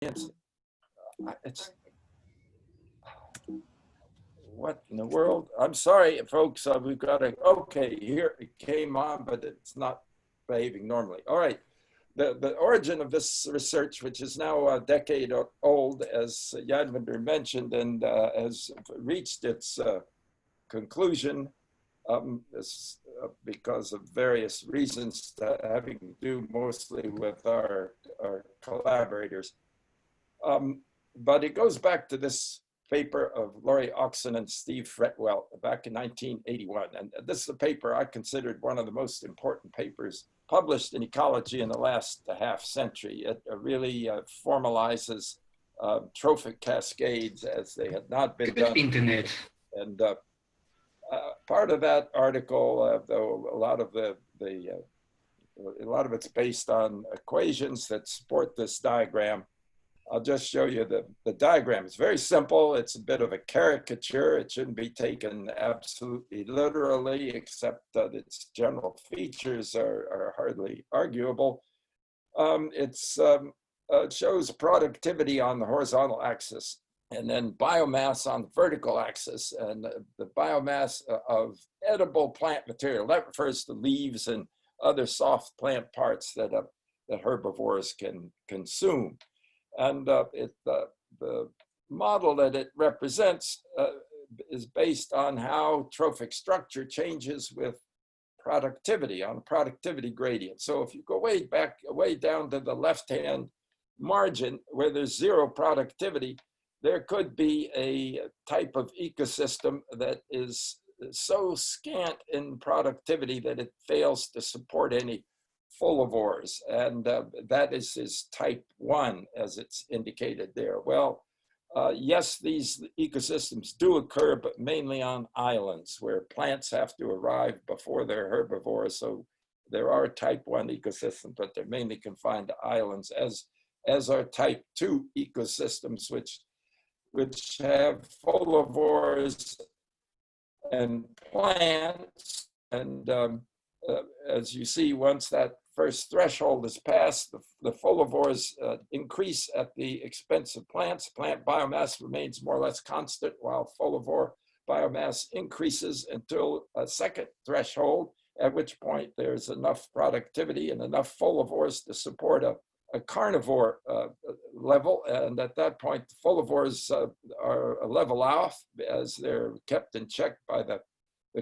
It's, what in the world? I'm sorry, folks. We've got to, okay, here it came on, but it's not behaving normally. All right. The origin of this research, which is now a decade old, as Davenport mentioned, and has reached its conclusion because of various reasons having to do mostly with our collaborators. But it goes back to this paper of Laurie Oxon and Steve Fretwell back in 1981. And this is a paper I considered one of the most important papers published in ecology in the last half century. It really formalizes trophic cascades as they had not been done. Internet. And part of that article, though a lot of it's based on equations that support this diagram. I'll just show you the diagram. It's very simple. It's a bit of a caricature. It shouldn't be taken absolutely literally, except that its general features are hardly arguable. It shows productivity on the horizontal axis, and then biomass on the vertical axis, and the biomass of edible plant material. That refers to leaves and other soft plant parts that herbivores can consume. And the model that it represents is based on how trophic structure changes with productivity, on a productivity gradient. So if you go way down to the left-hand margin where there's zero productivity, there could be a type of ecosystem that is so scant in productivity that it fails to support any folivores, and that is type 1 as it's indicated there. Well, yes, these ecosystems do occur, but mainly on islands where plants have to arrive before they're herbivores. So there are type 1 ecosystems, but they're mainly confined to islands, as are type 2 ecosystems, which have folivores and plants. And as you see, once that first threshold is passed, the folivores increase at the expense of plants. Plant biomass remains more or less constant, while folivore biomass increases until a second threshold, at which point there's enough productivity and enough folivores to support a carnivore level. And at that point, the folivores are level off as they're kept in check by the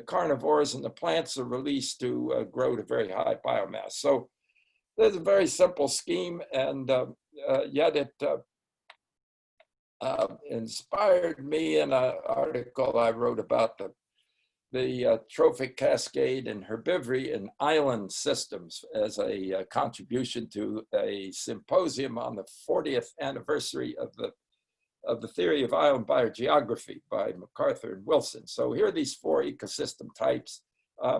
carnivores, and the plants are released to grow to very high biomass. So there's a very simple scheme, and yet it inspired me in an article I wrote about the trophic cascade and herbivory in island systems as a contribution to a symposium on the 40th anniversary of the theory of island biogeography by MacArthur and Wilson. So here are these 4 ecosystem types: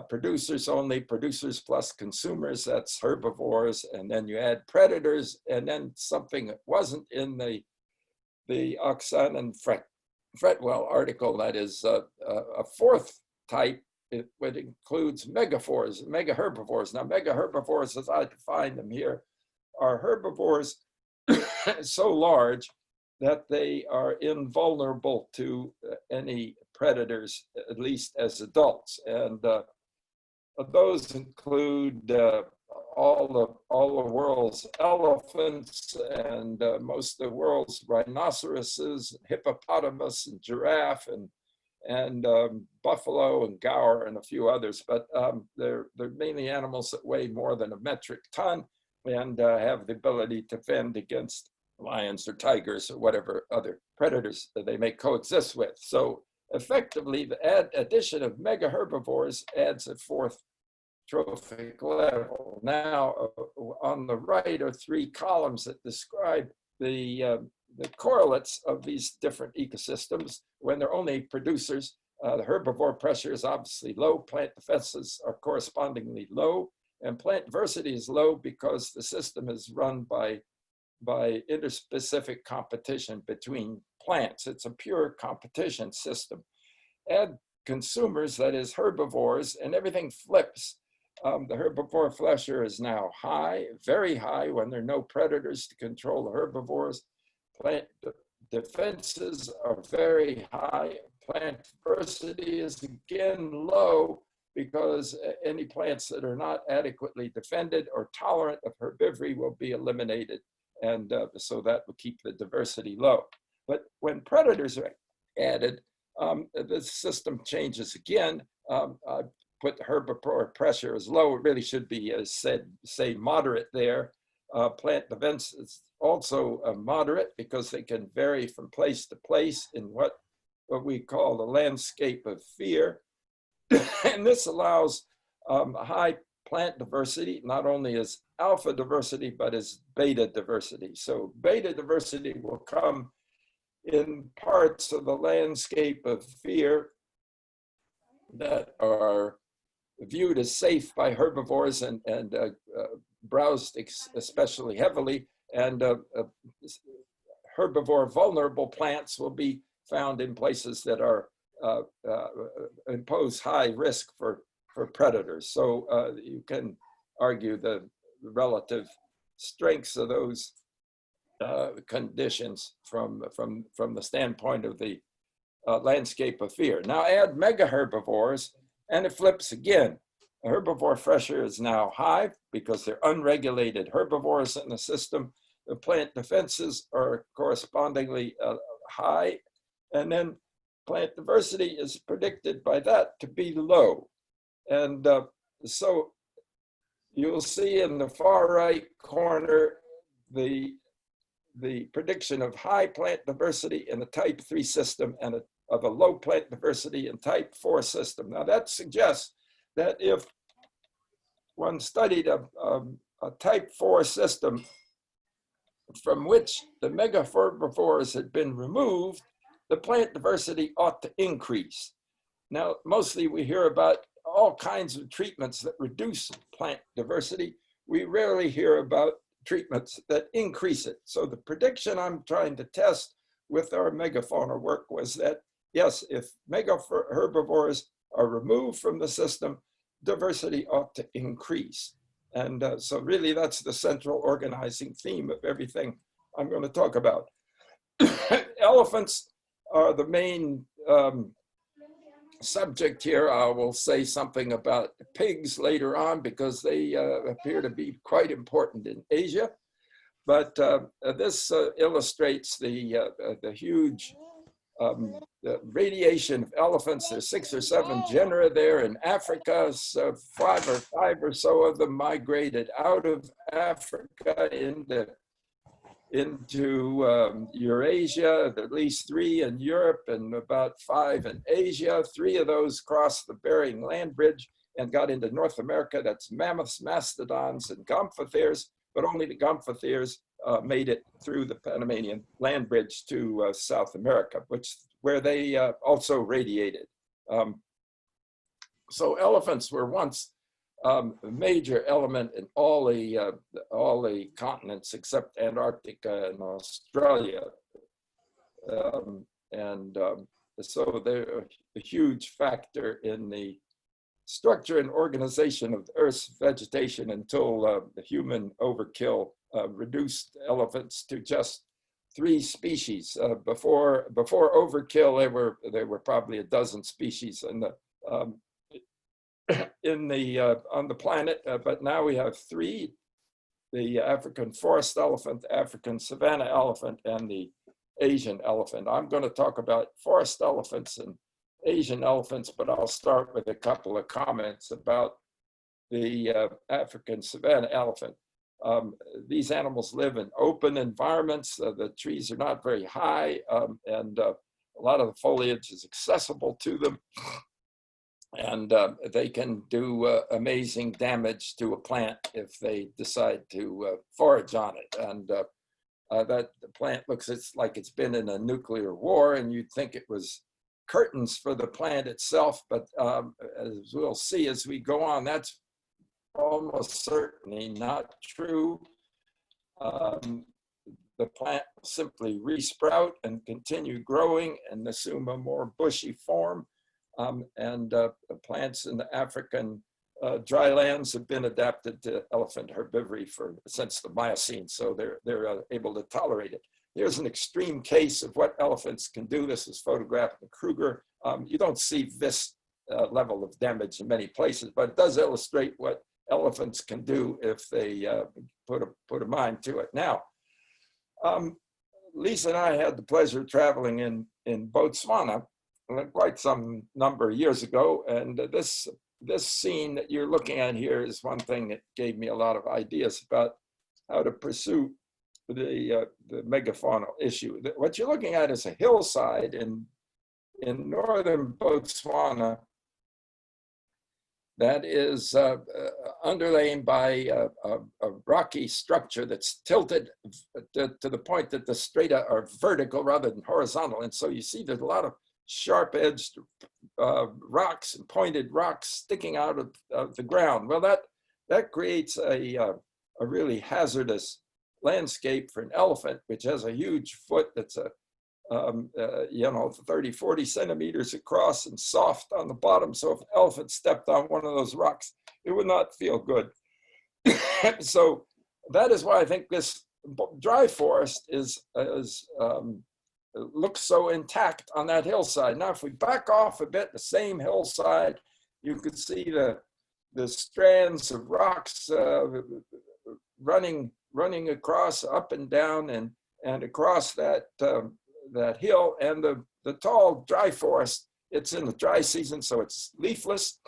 producers only, producers plus consumers, that's herbivores, and then you add predators, and then something that wasn't in the Oxon and Fretwell article, that is a 4th type, which includes megaherbivores. Now, megaherbivores, as I define them here, are herbivores so large that they are invulnerable to any predators, at least as adults. And those include all the world's elephants and most of the world's rhinoceroses, hippopotamus and giraffe and buffalo and gaur and a few others. But they're mainly animals that weigh more than a metric ton and have the ability to fend against lions or tigers or whatever other predators that they may coexist with. So effectively, the addition of megaherbivores adds a 4th trophic level. Now, on the right are 3 columns that describe the correlates of these different ecosystems when they're only producers. The herbivore pressure is obviously low, plant defenses are correspondingly low, and plant diversity is low because the system is run by interspecific competition between plants. It's a pure competition system. Add consumers, that is herbivores, and everything flips. The herbivore pressure is now high, very high when there are no predators to control the herbivores. plant defenses are very high. Plant diversity is again low because any plants that are not adequately defended or tolerant of herbivory will be eliminated. And so that will keep the diversity low. But when predators are added, the system changes again. I put herbivore pressure as low. It really should be, as say moderate there. Plant defenses also moderate because they can vary from place to place in what we call the landscape of fear. And this allows high plant diversity, not only as alpha diversity, but as beta diversity. So beta diversity will come in parts of the landscape of fear that are viewed as safe by herbivores and browsed especially heavily, and herbivore vulnerable plants will be found in places that are impose high risk for predators. So you can argue the relative strengths of those conditions from the standpoint of the landscape of fear. Now add megaherbivores and it flips again. Herbivore pressure is now high because they're unregulated herbivores in the system. The plant defenses are correspondingly high, and then plant diversity is predicted by that to be low. And so you'll see in the far right corner the prediction of high plant diversity in the type 3 system and of a low plant diversity in type 4 system. Now that suggests that if one studied a type 4 system from which the megaherbivores had been removed, the plant diversity ought to increase. Now, mostly we hear about all kinds of treatments that reduce plant diversity. We rarely hear about treatments that increase it. So the prediction I'm trying to test with our megafauna work was that, yes, if megaherbivores are removed from the system, diversity ought to increase. And so really that's the central organizing theme of everything I'm going to talk about. Elephants are the main subject here. I will say something about pigs later on because they appear to be quite important in Asia. But this illustrates the huge the radiation of elephants. There's 6 or 7 genera there in Africa. So 5 or so of them migrated out of Africa into Eurasia, at least 3 in Europe and about 5 in Asia. 3 of those crossed the Bering Land Bridge and got into North America. That's mammoths, mastodons, and gomphotheres, but only the gomphotheres made it through the Panamanian Land Bridge to South America, where they also radiated. So elephants were once a major element in all the continents except Antarctica and Australia. So they're a huge factor in the structure and organization of the Earth's vegetation until the human overkill reduced elephants to just 3 species. Before overkill, there were probably a dozen species on the planet, but now we have 3: the African forest elephant, African savanna elephant, and the Asian elephant. I'm going to talk about forest elephants and Asian elephants, but I'll start with a couple of comments about the African savanna elephant. These animals live in open environments. The trees are not very high, and a lot of the foliage is accessible to them. And they can do amazing damage to a plant if they decide to forage on it. And that the plant looks like it's been in a nuclear war, and you'd think it was curtains for the plant itself. But as we'll see as we go on, that's almost certainly not true. The plant will simply resprout and continue growing and assume a more bushy form. The plants in the African drylands have been adapted to elephant herbivory since the Miocene, so they're able to tolerate it. here's an extreme case of what elephants can do. This is photographed in Kruger. You don't see this level of damage in many places, but it does illustrate what elephants can do if they put a mind to it. Now, Lisa and I had the pleasure of traveling in Botswana quite some number of years ago, and this scene that you're looking at here is one thing that gave me a lot of ideas about how to pursue the megafaunal issue. What you're looking at is a hillside in northern Botswana that is underlain by a rocky structure that's tilted to the point that the strata are vertical rather than horizontal. And so you see there's a lot of sharp-edged rocks and pointed rocks sticking out of the ground. Well, that creates a really hazardous landscape for an elephant, which has a huge foot that's 30, 40 centimeters across and soft on the bottom. So if an elephant stepped on one of those rocks, it would not feel good. So that is why I think this dry forest looks so intact on that hillside. Now, if we back off a bit, the same hillside, you could see the strands of rocks running across, up and down, and across that hill, and the tall dry forest. It's in the dry season, so it's leafless.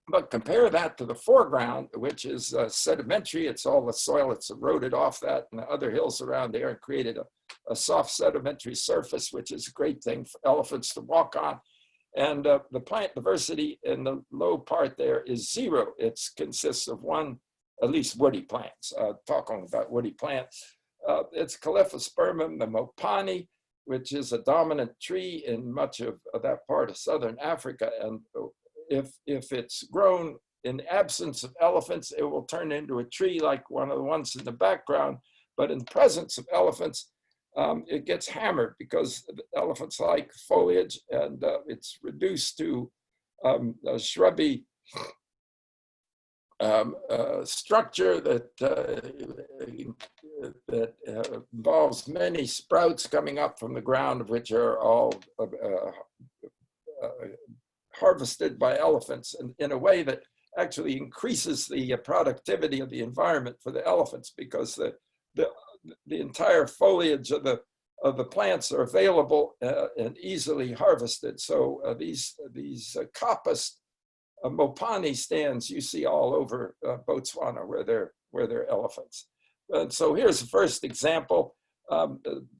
But compare that to the foreground, which is sedimentary. It's all the soil that's eroded off that and the other hills around there and created a soft sedimentary surface, which is a great thing for elephants to walk on. And the plant diversity in the low part there is zero. It consists of at least woody plants. Talking about woody plants, it's Caliphospermum, the mopani, which is a dominant tree in much of that part of southern Africa. And if it's grown in the absence of elephants, it will turn into a tree like one of the ones in the background. But in the presence of elephants, it gets hammered because elephants like foliage, and it's reduced to a shrubby structure that involves many sprouts coming up from the ground, which are all harvested by elephants in a way that actually increases the productivity of the environment for the elephants, because the entire foliage of the plants are available and easily harvested. So these coppice mopani stands you see all over Botswana where they're elephants. And so here's the first example.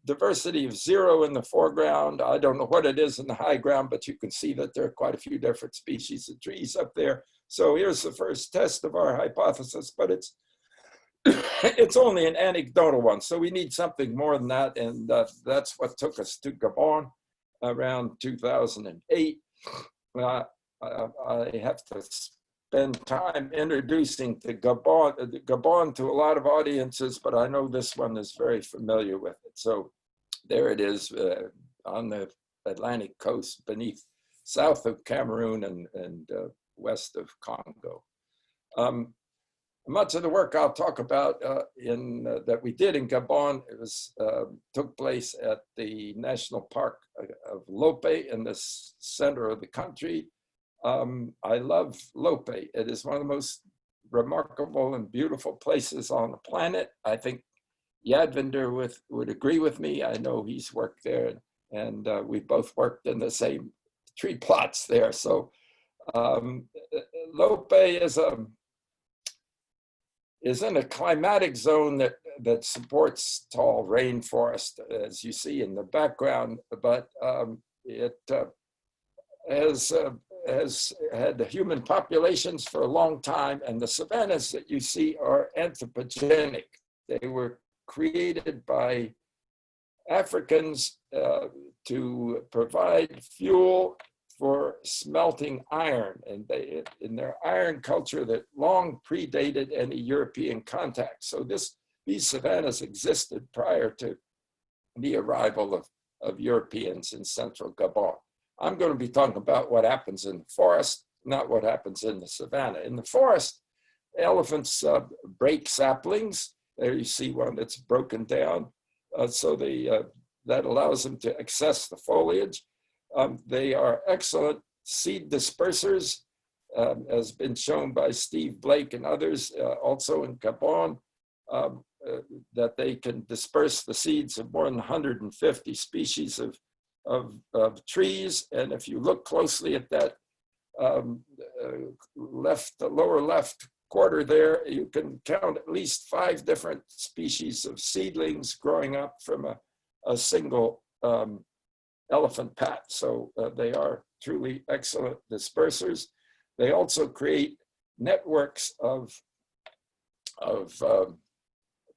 Diversity of zero in the foreground. I don't know what it is in the high ground, but you can see that there are quite a few different species of trees up there. So here's the first test of our hypothesis, but it's it's only an anecdotal one. So we need something more than that. And that's what took us to Gabon around 2008. I have to spend time introducing Gabon to a lot of audiences, but I know this one is very familiar with it. So there it is on the Atlantic coast south of Cameroon and west of Congo. Much of the work I'll talk about that we did in Gabon, took place at the National Park of Lope in the center of the country. I love Lope. It is one of the most remarkable and beautiful places on the planet. I think Yadvinder would agree with me. I know he's worked there, and we both worked in the same tree plots there. So Lope is in a climatic zone that supports tall rainforest, as you see in the background, but it has had the human populations for a long time, and the savannas that you see are anthropogenic. They were created by Africans to provide fuel for smelting iron, and in their iron culture that long predated any European contact. So these savannas existed prior to the arrival of Europeans in central Gabon. I'm going to be talking about what happens in the forest, not what happens in the savanna. In the forest, elephants break saplings. There you see one that's broken down. That allows them to access the foliage. They are excellent seed dispersers, as been shown by Steve Blake and others, also in Gabon, that they can disperse the seeds of more than 150 species of trees. And if you look closely at that the lower left quarter there, you can count at least 5 different species of seedlings growing up from a single elephant pat. So they are truly excellent dispersers. They also create networks of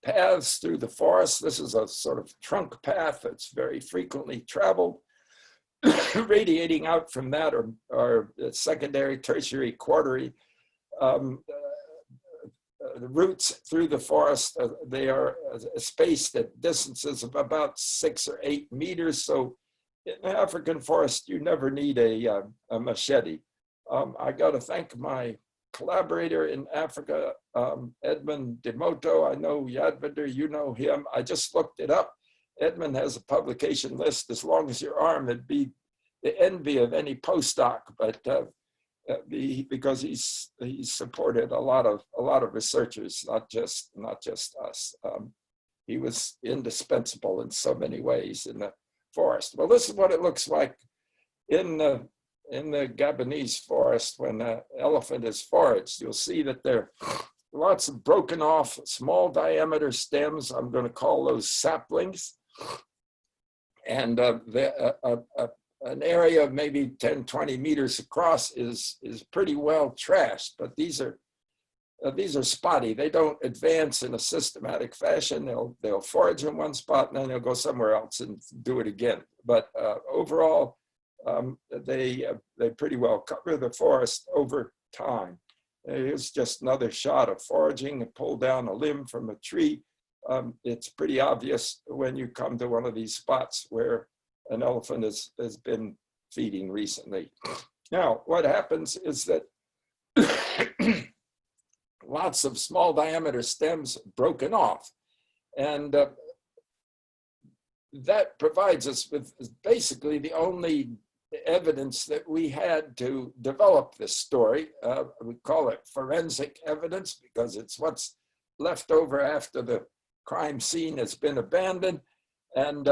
paths through the forest. This is a sort of trunk path that's very frequently traveled. Radiating out from that are secondary, tertiary, quaternary roots through the forest. They are spaced at distances of about 6 or 8 meters. So in the African forest, you never need a machete. I got to thank my collaborator in Africa, Edmund Demoto. I know Yadvinder, you know him. I just looked it up. Edmund has a publication list as long as your arm. It'd be the envy of any postdoc, but because he's supported a lot of researchers, not just us. He was indispensable in so many ways in the forest. Well, this is what it looks like in the Gabonese forest when an elephant is foraged. You'll see that there are lots of broken off small diameter stems. I'm going to call those saplings. And an area of maybe 10, 20 meters across is pretty well trashed, but these are spotty. They don't advance in a systematic fashion. They'll forage in one spot and then they'll go somewhere else and do it again. But overall, they pretty well cover the forest over time. Here's just another shot of foraging and pull down a limb from a tree. It's pretty obvious when you come to one of these spots where an elephant has been feeding recently. Now, what happens is that lots of small diameter stems broken off. And that provides us with basically the only evidence that we had to develop this story. We call it forensic evidence because it's what's left over after the crime scene has been abandoned. And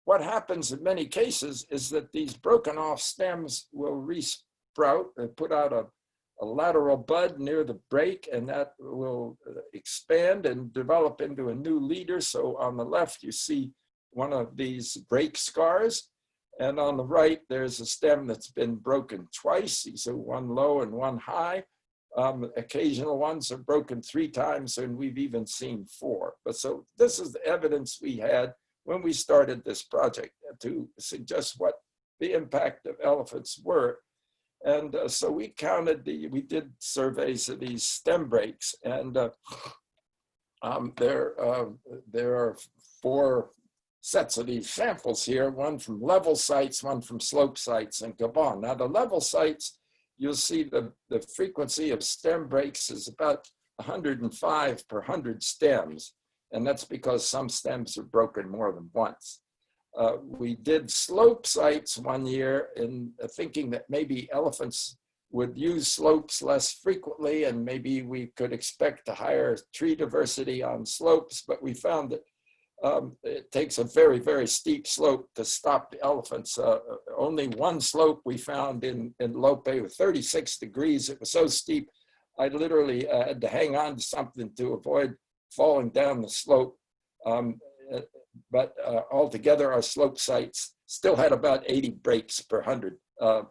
what happens in many cases is that these broken off stems will resprout and put out a lateral bud near the break, and that will expand and develop into a new leader. So on the left, you see one of these break scars. And on the right, there's a stem that's been broken twice. These are one low and one high. Occasional ones are broken 3 times, and we've even seen 4. But so this is the evidence we had when we started this project to suggest what the impact of elephants were. And so we did surveys of these stem breaks, and there are 4 sets of these samples here, one from level sites, one from slope sites in Gabon. Now the level sites, you'll see the frequency of stem breaks is about 105 per 100 stems. And that's because some stems are broken more than once. We did slope sites one year in thinking that maybe elephants would use slopes less frequently and maybe we could expect a higher tree diversity on slopes, but we found that it takes a very, very steep slope to stop the elephants. Only one slope we found in Lope with 36 degrees. It was so steep, I literally had to hang on to something to avoid falling down the slope. But altogether, our slope sites still had about 80 breaks per 100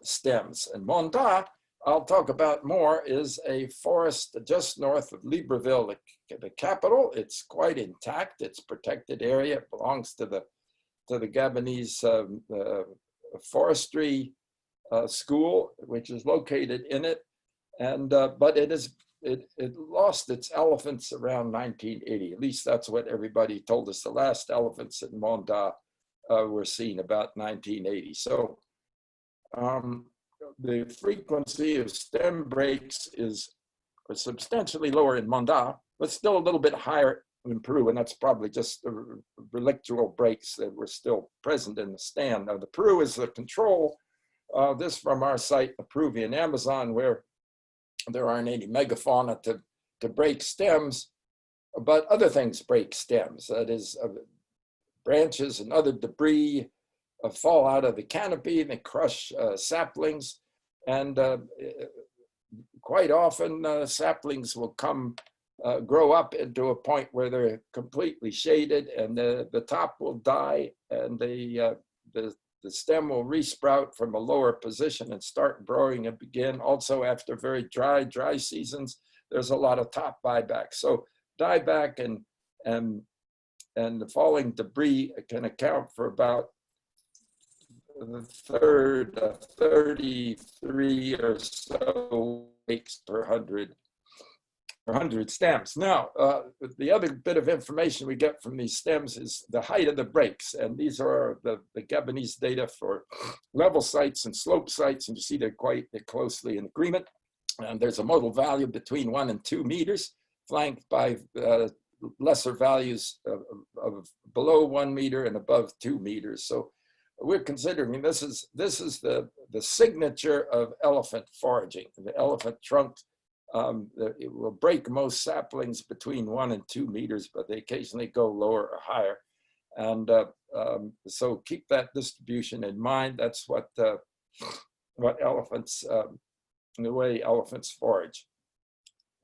stems. And Monda, I'll talk about more, is a forest just north of Libreville, the capital. It's quite intact. It's protected area. It belongs to the Gabonese forestry school, which is located in it. And but it lost its elephants around 1980. At least that's what everybody told us. The last elephants in Monda were seen about 1980. So the frequency of stem breaks is substantially lower in Monda, but still a little bit higher in Peru, and that's probably just the relictual breaks that were still present in the stand. Now, the Peru is the control. This from our site, the Peruvian Amazon, where there aren't any megafauna to break stems, but other things break stems. That is, branches and other debris fall out of the canopy, and they crush saplings, and quite often saplings will grow up into a point where they're completely shaded, and the top will die, and the stem will resprout from a lower position and start growing again. Also, after very dry seasons, there's a lot of top buyback. So dieback and the falling debris can account for about a third of 33 or so wakes per 100 stems. Now, the other bit of information we get from these stems is the height of the breaks. And these are the Gabonese data for level sites and slope sites. And you see they're quite closely in agreement. And there's a modal value between 1 and 2 meters, flanked by lesser values of below 1 meter and above 2 meters. So we're considering this is the signature of elephant foraging. The elephant trunk, it will break most saplings between 1 and 2 meters, but they occasionally go lower or higher. And so keep that distribution in mind. That's what elephants, the way elephants forage.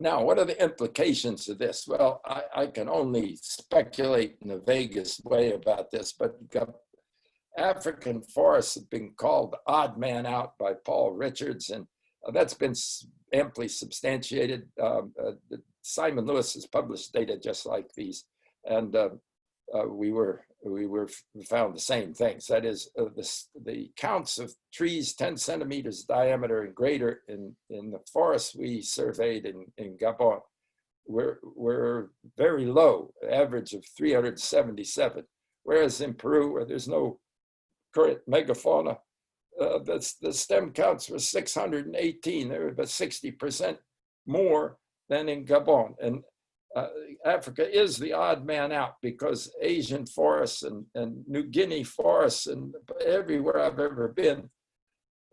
Now, what are the implications of this? Well, I can only speculate in the vaguest way about this, but African forests have been called odd man out by Paul Richards, and that's been amply substantiated. Simon Lewis has published data just like these, and we found the same things. That is, the counts of trees 10 centimeters diameter and greater in the forests we surveyed in Gabon were very low, average of 377. Whereas in Peru, where there's no current megafauna, the stem counts were 618. They were about 60% more than in Gabon. And Africa is the odd man out because Asian forests and New Guinea forests and everywhere I've ever been,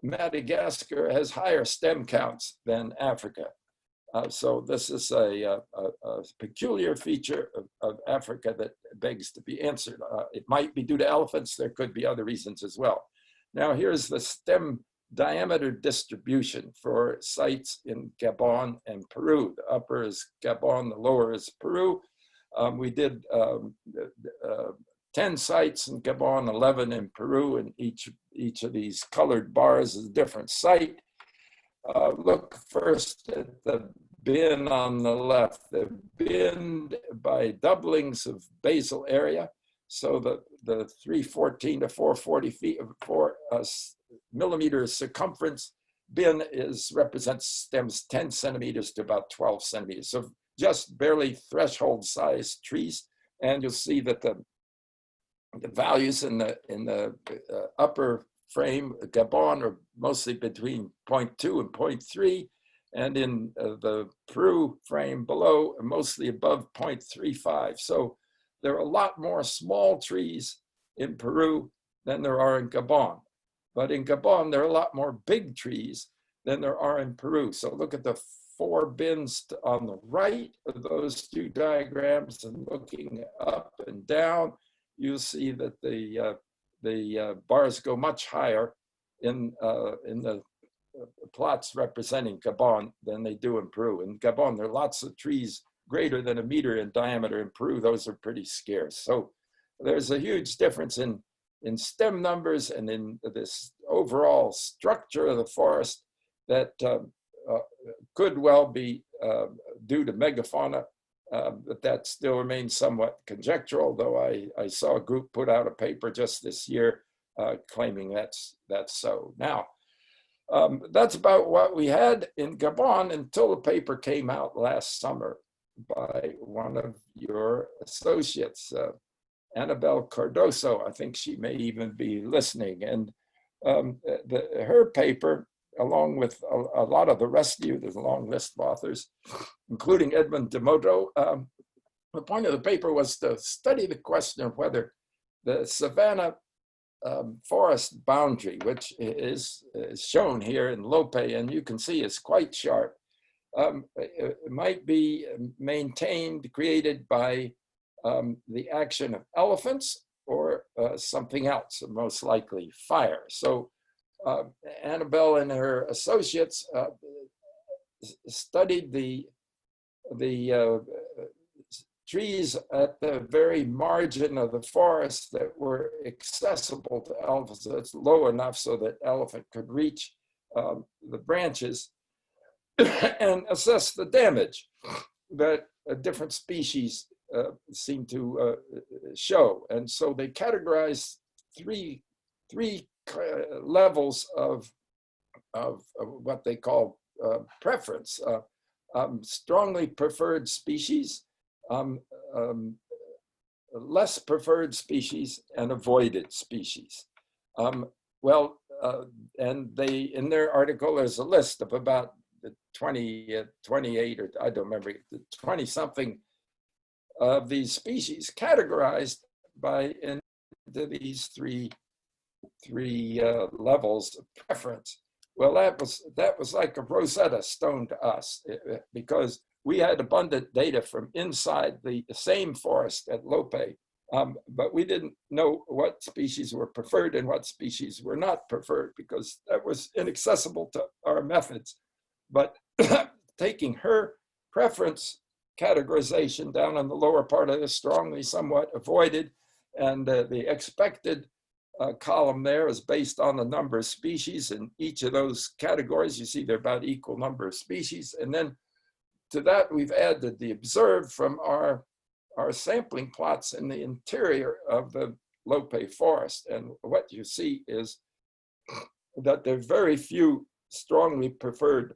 Madagascar has higher stem counts than Africa. So this is a peculiar feature of Africa that begs to be answered. It might be due to elephants. There could be other reasons as well. Now here's the stem diameter distribution for sites in Gabon and Peru. The upper is Gabon, the lower is Peru. We did 10 sites in Gabon, 11 in Peru, and each of these colored bars is a different site. Look first at the bin on the left. The bin by doublings of basal area. So the 314 to 440 feet of 4 millimeters circumference bin represents stems 10 centimeters to about 12 centimeters. So just barely threshold size trees. And you'll see that the values in the upper frame, Gabon, are mostly between 0.2 and 0.3. And in the Peru frame below, mostly above 0.35. So there are a lot more small trees in Peru than there are in Gabon. But in Gabon, there are a lot more big trees than there are in Peru. So look at the 4 bins on the right of those 2 diagrams, and looking up and down, you'll see that the bars go much higher in the plots representing Gabon than they do in Peru. In Gabon, there are lots of trees greater than 1 meter in diameter. In Peru, those are pretty scarce. So there's a huge difference in stem numbers and in this overall structure of the forest that could well be due to megafauna, but that still remains somewhat conjectural, though I saw a group put out a paper just this year claiming that's so. Now, that's about what we had in Gabon until the paper came out last summer by one of your associates, Annabelle Cardoso. I think she may even be listening. And her paper, along with a lot of the rest of you, there's a long list of authors, including Edmund Demoto, The point of the paper was to study the question of whether the savanna forest boundary, which is shown here in Lope, and you can see is quite sharp, it might be maintained, created by the action of elephants or something else, most likely fire. So Annabelle and her associates studied the trees at the very margin of the forest that were accessible to elephants. So it's low enough so that elephant could reach the branches and assess the damage that different species seem to show. And so they categorized three levels of what they call preference. Strongly preferred species, less preferred species, and avoided species. And they, in their article, there's a list of about 28, or I don't remember, 20 something of these species categorized by into these three levels of preference. Well, that was like a Rosetta Stone to us, because we had abundant data from inside the same forest at Lope, but we didn't know what species were preferred and what species were not preferred, because that was inaccessible to our methods. But taking her preference categorization down on the lower part of this, strongly somewhat avoided, and the expected column there is based on the number of species in each of those categories. You see they're about equal number of species. And then to that, we've added the observed from our sampling plots in the interior of the Lope forest. And what you see is that there are very few strongly preferred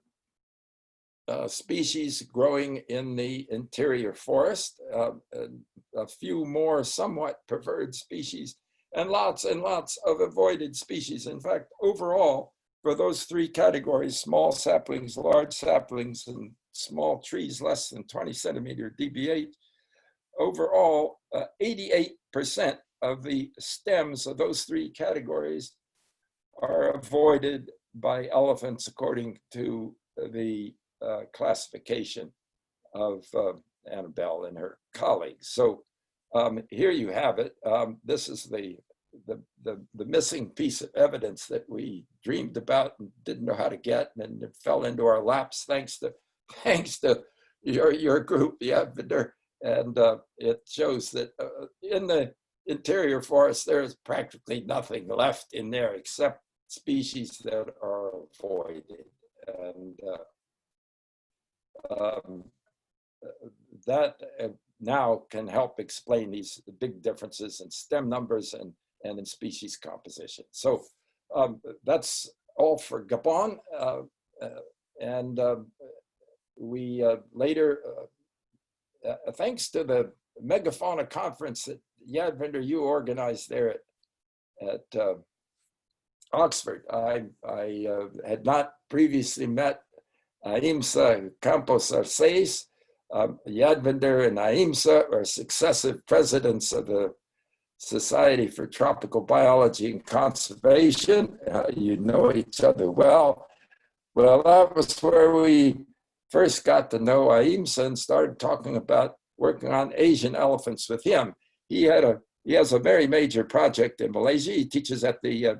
species growing in the interior forest, a few more somewhat preferred species, and lots of avoided species. In fact, overall, for those three categories, small saplings, large saplings, and small trees less than 20 centimeter dBH, overall, 88% of the stems of those three categories are avoided by elephants according to the classification of Annabelle and her colleagues. So here you have it. This is the missing piece of evidence that we dreamed about and didn't know how to get, and it fell into our laps thanks to your group, the Adventure. And it shows that in the interior forest, there is practically nothing left in there except species that are avoided. And that now can help explain these big differences in stem numbers and in species composition. So that's all for Gabon. We later, thanks to the megafauna conference that Yadvinder, you organized there at Oxford, I had not previously met Ahimsa Campos Arces. Yadvinder and Ahimsa are successive presidents of the Society for Tropical Biology and Conservation. You know each other well. Well, that was where we first got to know Ahimsa and started talking about working on Asian elephants with him. He has a very major project in Malaysia. He teaches at the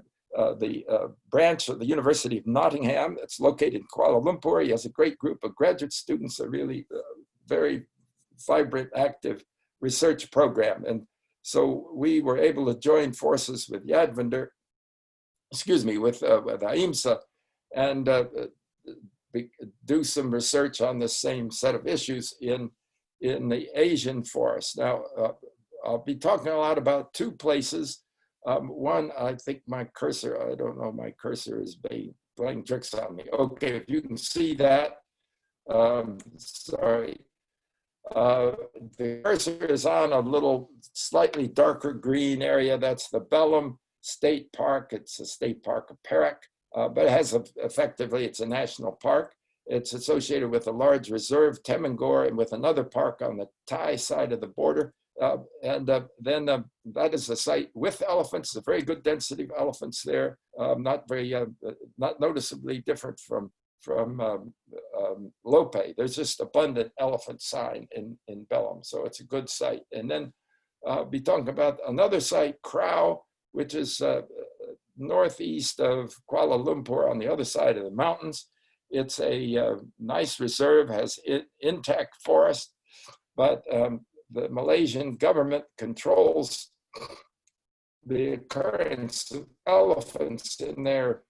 branch of the University of Nottingham. It's located in Kuala Lumpur. He has a great group of graduate students, a really very vibrant, active research program. And so we were able to join forces with Yadvinder, with Ahimsa, and do some research on the same set of issues in the Asian forest. Now, I'll be talking a lot about two places. One, I think my cursor, I don't know, my cursor is playing tricks on me. Okay, if you can see that, sorry. The cursor is on a little slightly darker green area. That's the Belém State Park. It's a state park of Perak, but it has effectively, it's a national park. It's associated with a large reserve, Temangor, and with another park on the Thai side of the border. That is a site with elephants, a very good density of elephants there, not noticeably different from Lope. There's just abundant elephant sign in Belem, so it's a good site. And then be talking about another site, Krau, which is northeast of Kuala Lumpur on the other side of the mountains. It's a nice reserve, has intact forest, but the Malaysian government controls the occurrence of elephants in their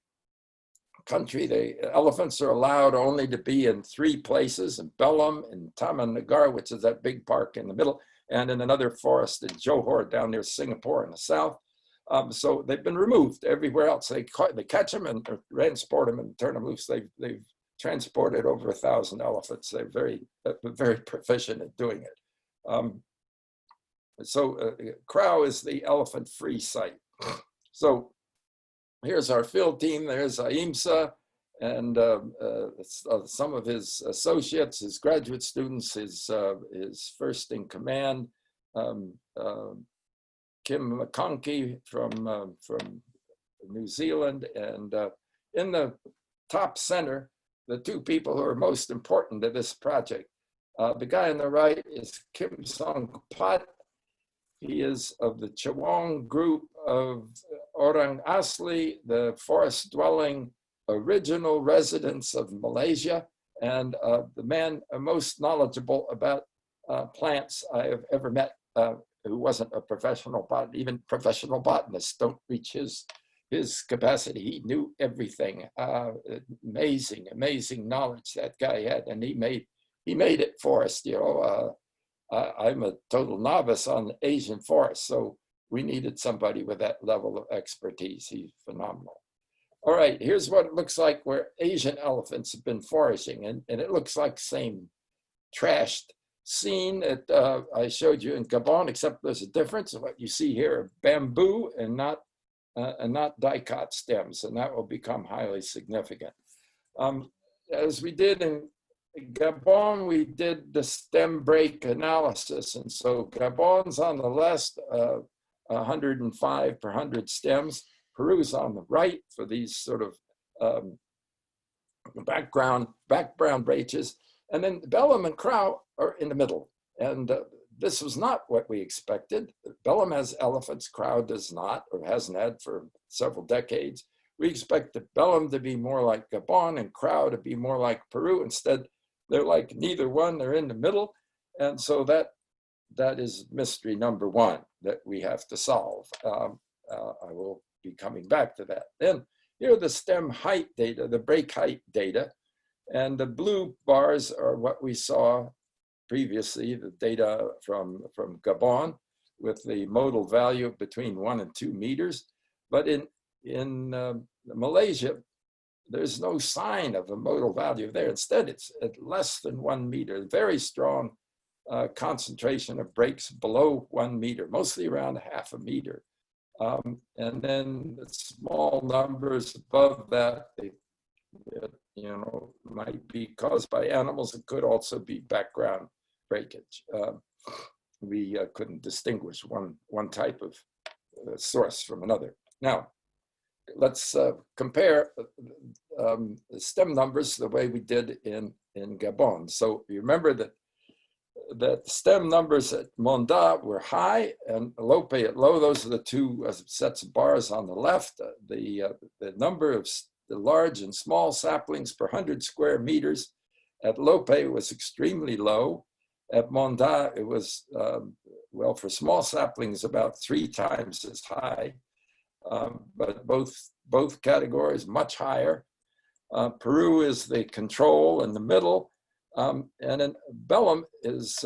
country. The elephants are allowed only to be in 3 places, in Belem, in Taman Negara, which is that big park in the middle, and in another forest in Johor down near Singapore in the south. So they've been removed everywhere else. They catch them and transport them and turn them loose. They've transported over 1,000 elephants. They're very proficient at doing it. Krau is the elephant-free site. So here's our field team. There's Aimsa and some of his associates, his graduate students, his first in command, Kim McConkey from New Zealand. And in the top center, the 2 people who are most important to this project. The guy on the right is Kim Song Pat. He is of the Chawang group of Orang Asli, the forest-dwelling original residents of Malaysia, and the man most knowledgeable about plants I have ever met, who wasn't a professional botanist. Even professional botanists don't reach his capacity. He knew everything. Amazing knowledge that guy had, and he made it for us. I'm a total novice on Asian forests, so we needed somebody with that level of expertise. He's phenomenal. All right, here's what it looks like where Asian elephants have been foraging, and it looks like same trashed scene that I showed you in Gabon, except there's a difference. What you see here, bamboo and not dicot stems, and that will become highly significant. As we did in Gabon, we did the stem break analysis, and so Gabon's on the left, 105 per 100 stems. Peru's on the right for these sort of background branches, and then Belem and Krau are in the middle. And this was not what we expected. Belem has elephants, Krau does not, or hasn't had for several decades. We expected Belem to be more like Gabon and Krau to be more like Peru. Instead, they're like neither one, they're in the middle. And so that is mystery number 1 that we have to solve. I will be coming back to that. Then here are the stem height data, the break height data. And the blue bars are what we saw previously, the data from Gabon with the modal value between 1 and 2 meters. But in Malaysia, there's no sign of a modal value there. Instead, it's at less than 1 meter, very strong concentration of breaks below 1 meter, mostly around ½ a meter. And then the small numbers above that, might be caused by animals. It could also be background breakage. We couldn't distinguish one type of source from another. Now, let's compare the stem numbers the way we did in Gabon. So you remember that the stem numbers at Monda were high and Lope at low. Those are the 2 sets of bars on the left. The number of the large and small saplings per 100 square meters at Lope was extremely low. At Monda, it was, for small saplings, about 3 times as high, but both categories much higher. Peru is the control in the middle, and then Belem is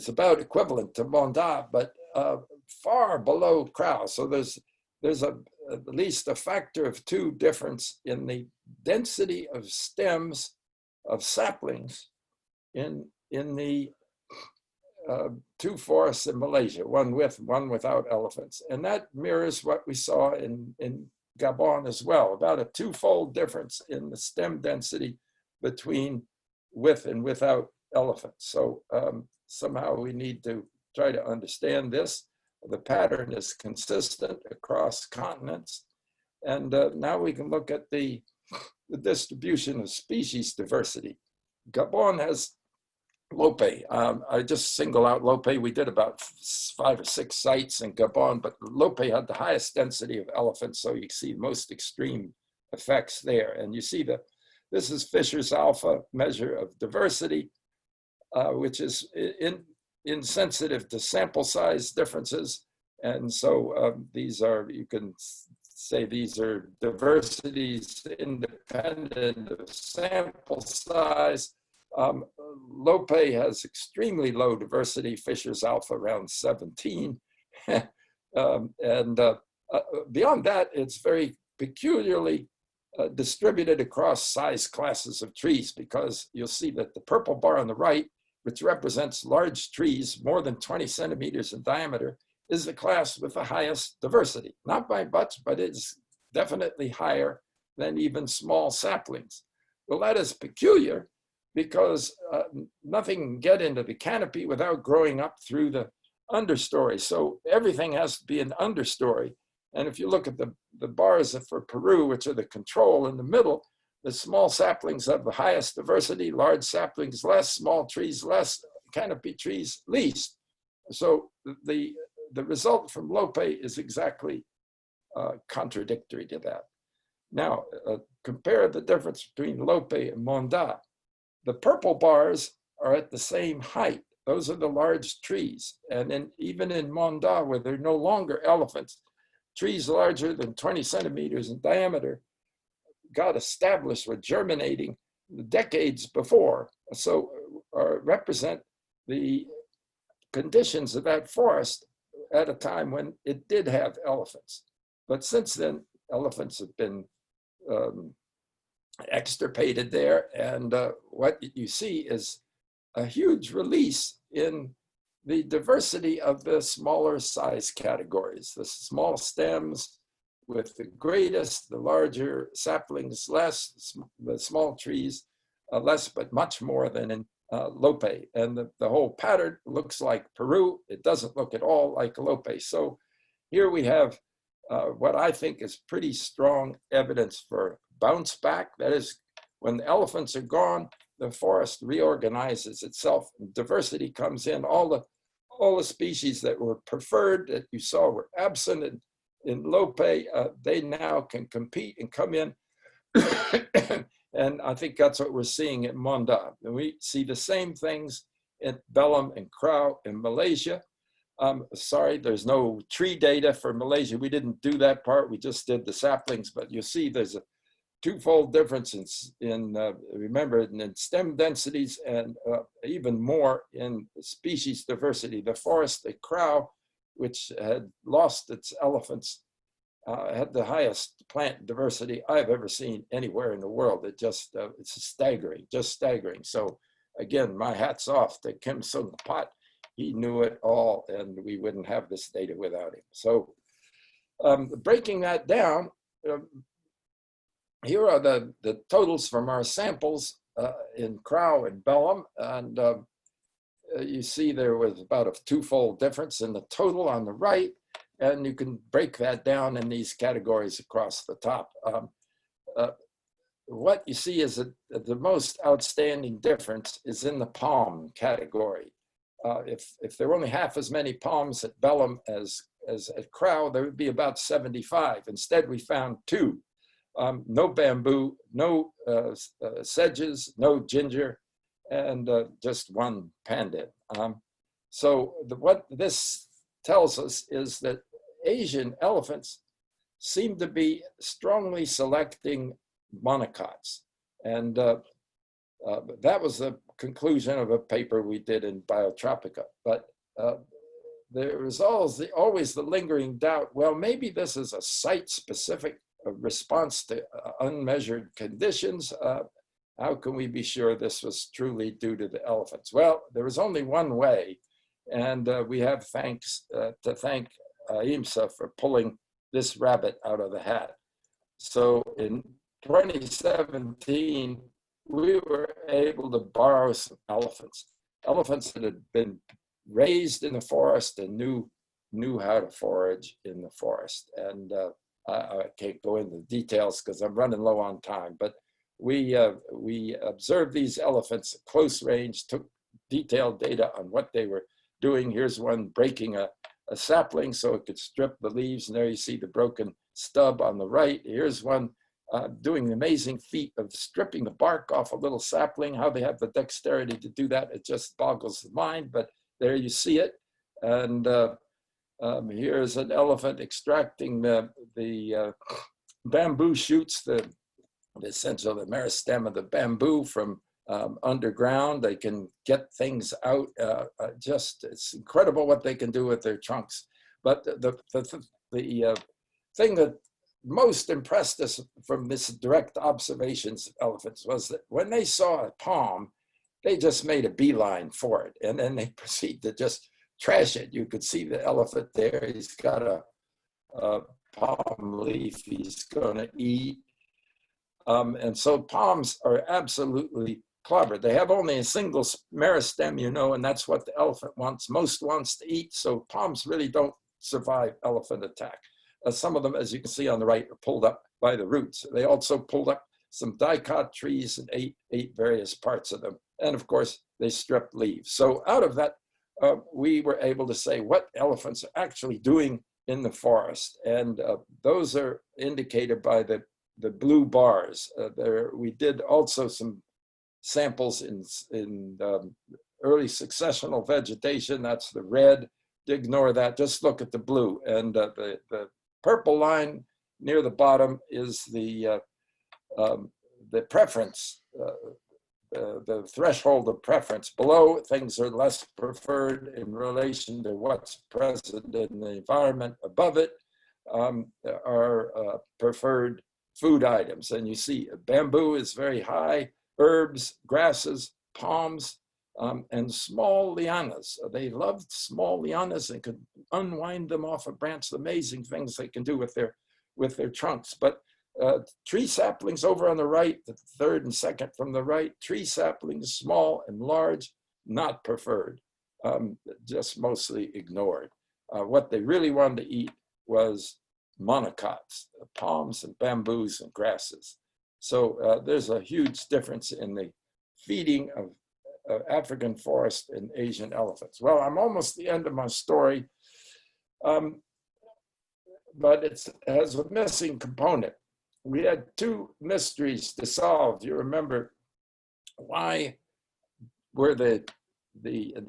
about equivalent to Monda, but far below Krau. So there's at least a factor of 2 difference in the density of stems of saplings in the 2 forests in Malaysia, one with, one without elephants. And that mirrors what we saw in Gabon as well, about a 2-fold difference in the stem density between with and without elephants. So somehow we need to try to understand this. The pattern is consistent across continents. And now we can look at the distribution of species diversity. Gabon has Lope. I just single out Lope. We did about 5 or 6 sites in Gabon, but Lope had the highest density of elephants, so you see most extreme effects there. And you see that this is Fisher's alpha measure of diversity, which is insensitive to sample size differences. And so these are, you can say these are diversities independent of sample size. Lope has extremely low diversity, Fisher's alpha around 17. Beyond that, it's very peculiarly distributed across size classes of trees, because you'll see that the purple bar on the right, which represents large trees more than 20 centimeters in diameter, is the class with the highest diversity. Not by much, but it's definitely higher than even small saplings. Well, that is peculiar, because nothing can get into the canopy without growing up through the understory. So everything has to be an understory. And if you look at the bars for Peru, which are the control in the middle, the small saplings have the highest diversity, large saplings less, small trees less, canopy trees least. So the result from Lope is exactly contradictory to that. Now, compare the difference between Lope and Monda. The purple bars are at the same height. Those are the large trees. And even in Monda, where there are no longer elephants, trees larger than 20 centimeters in diameter got established with germinating decades before. So represent the conditions of that forest at a time when it did have elephants. But since then, elephants have been extirpated there. And what you see is a huge release in the diversity of the smaller size categories. The small stems with the greatest, the larger saplings less, the small trees less, but much more than in Lope. And the whole pattern looks like Peru. It doesn't look at all like Lope. So here we have what I think is pretty strong evidence for bounce back. That is, when the elephants are gone, the forest reorganizes itself, and diversity comes in. All the species that were preferred, that you saw were absent in Lope, they now can compete and come in. And I think that's what we're seeing at Monda. And we see the same things at Belem and Crow in Malaysia. Sorry, there's no tree data for Malaysia. We didn't do that part. We just did the saplings, but you see there's a twofold difference in remember, in stem densities, and even more in species diversity. The forest at Crow, which had lost its elephants, had the highest plant diversity I've ever seen anywhere in the world. It just, it's staggering, just staggering. So again, my hat's off to Kim Sung Pat. He knew it all, and we wouldn't have this data without him. So breaking that down, here are the totals from our samples in Crow and Belem. And you see there was about a twofold difference in the total on the right. And you can break that down in these categories across the top. What you see is that the most outstanding difference is in the palm category. If there were only half as many palms at Belem as at Crow, there would be about 75. Instead, we found 2. No bamboo, no sedges, no ginger, and just 1 pandan. So what this tells us is that Asian elephants seem to be strongly selecting monocots. And that was the conclusion of a paper we did in Biotropica. But there is always the lingering doubt, well, maybe this is a site-specific response to unmeasured conditions. How can we be sure this was truly due to the elephants? Well, there was only one way, and we have to thank IMSA for pulling this rabbit out of the hat. So in 2017, we were able to borrow some elephants that had been raised in the forest and knew how to forage in the forest. And I can't go into details because I'm running low on time, but we observed these elephants at close range, took detailed data on what they were doing. Here's one breaking a sapling so it could strip the leaves, and there you see the broken stub on the right. Here's one doing the amazing feat of stripping the bark off a little sapling. How they have the dexterity to do that, it just boggles the mind, but there you see it. And here's an elephant extracting the bamboo shoots, the essential, the meristem of the bamboo from underground. They can get things out. Just, it's incredible what they can do with their trunks. But the thing that most impressed us from this direct observations of elephants was that when they saw a palm, they just made a beeline for it. And then they proceed to just trash it. You could see the elephant there. He's got a palm leaf he's going to eat. And so palms are absolutely clobbered. They have only a single meristem, you know, and that's what the elephant most wants to eat. So palms really don't survive elephant attack. Some of them, as you can see on the right, are pulled up by the roots. They also pulled up some dicot trees and ate various parts of them. And of course, they stripped leaves. So out of that, we were able to say what elephants are actually doing in the forest. And those are indicated by the blue bars. We did also some samples in early successional vegetation. That's the red. Ignore that. Just look at the blue. And the purple line near the bottom is the preference, the threshold of preference. Below, things are less preferred in relation to what's present in the environment. Above it are preferred food items. And you see bamboo is very high, herbs, grasses, palms, and small lianas. They loved small lianas and could unwind them off a branch. Amazing things they can do with their trunks. But tree saplings over on the right, the third and second from the right, tree saplings, small and large, not preferred, just mostly ignored. What they really wanted to eat was monocots, palms and bamboos and grasses. So there's a huge difference in the feeding of African forest and Asian elephants. Well, I'm almost the end of my story, but it has a missing component. We had two mysteries to solve. You remember, why were the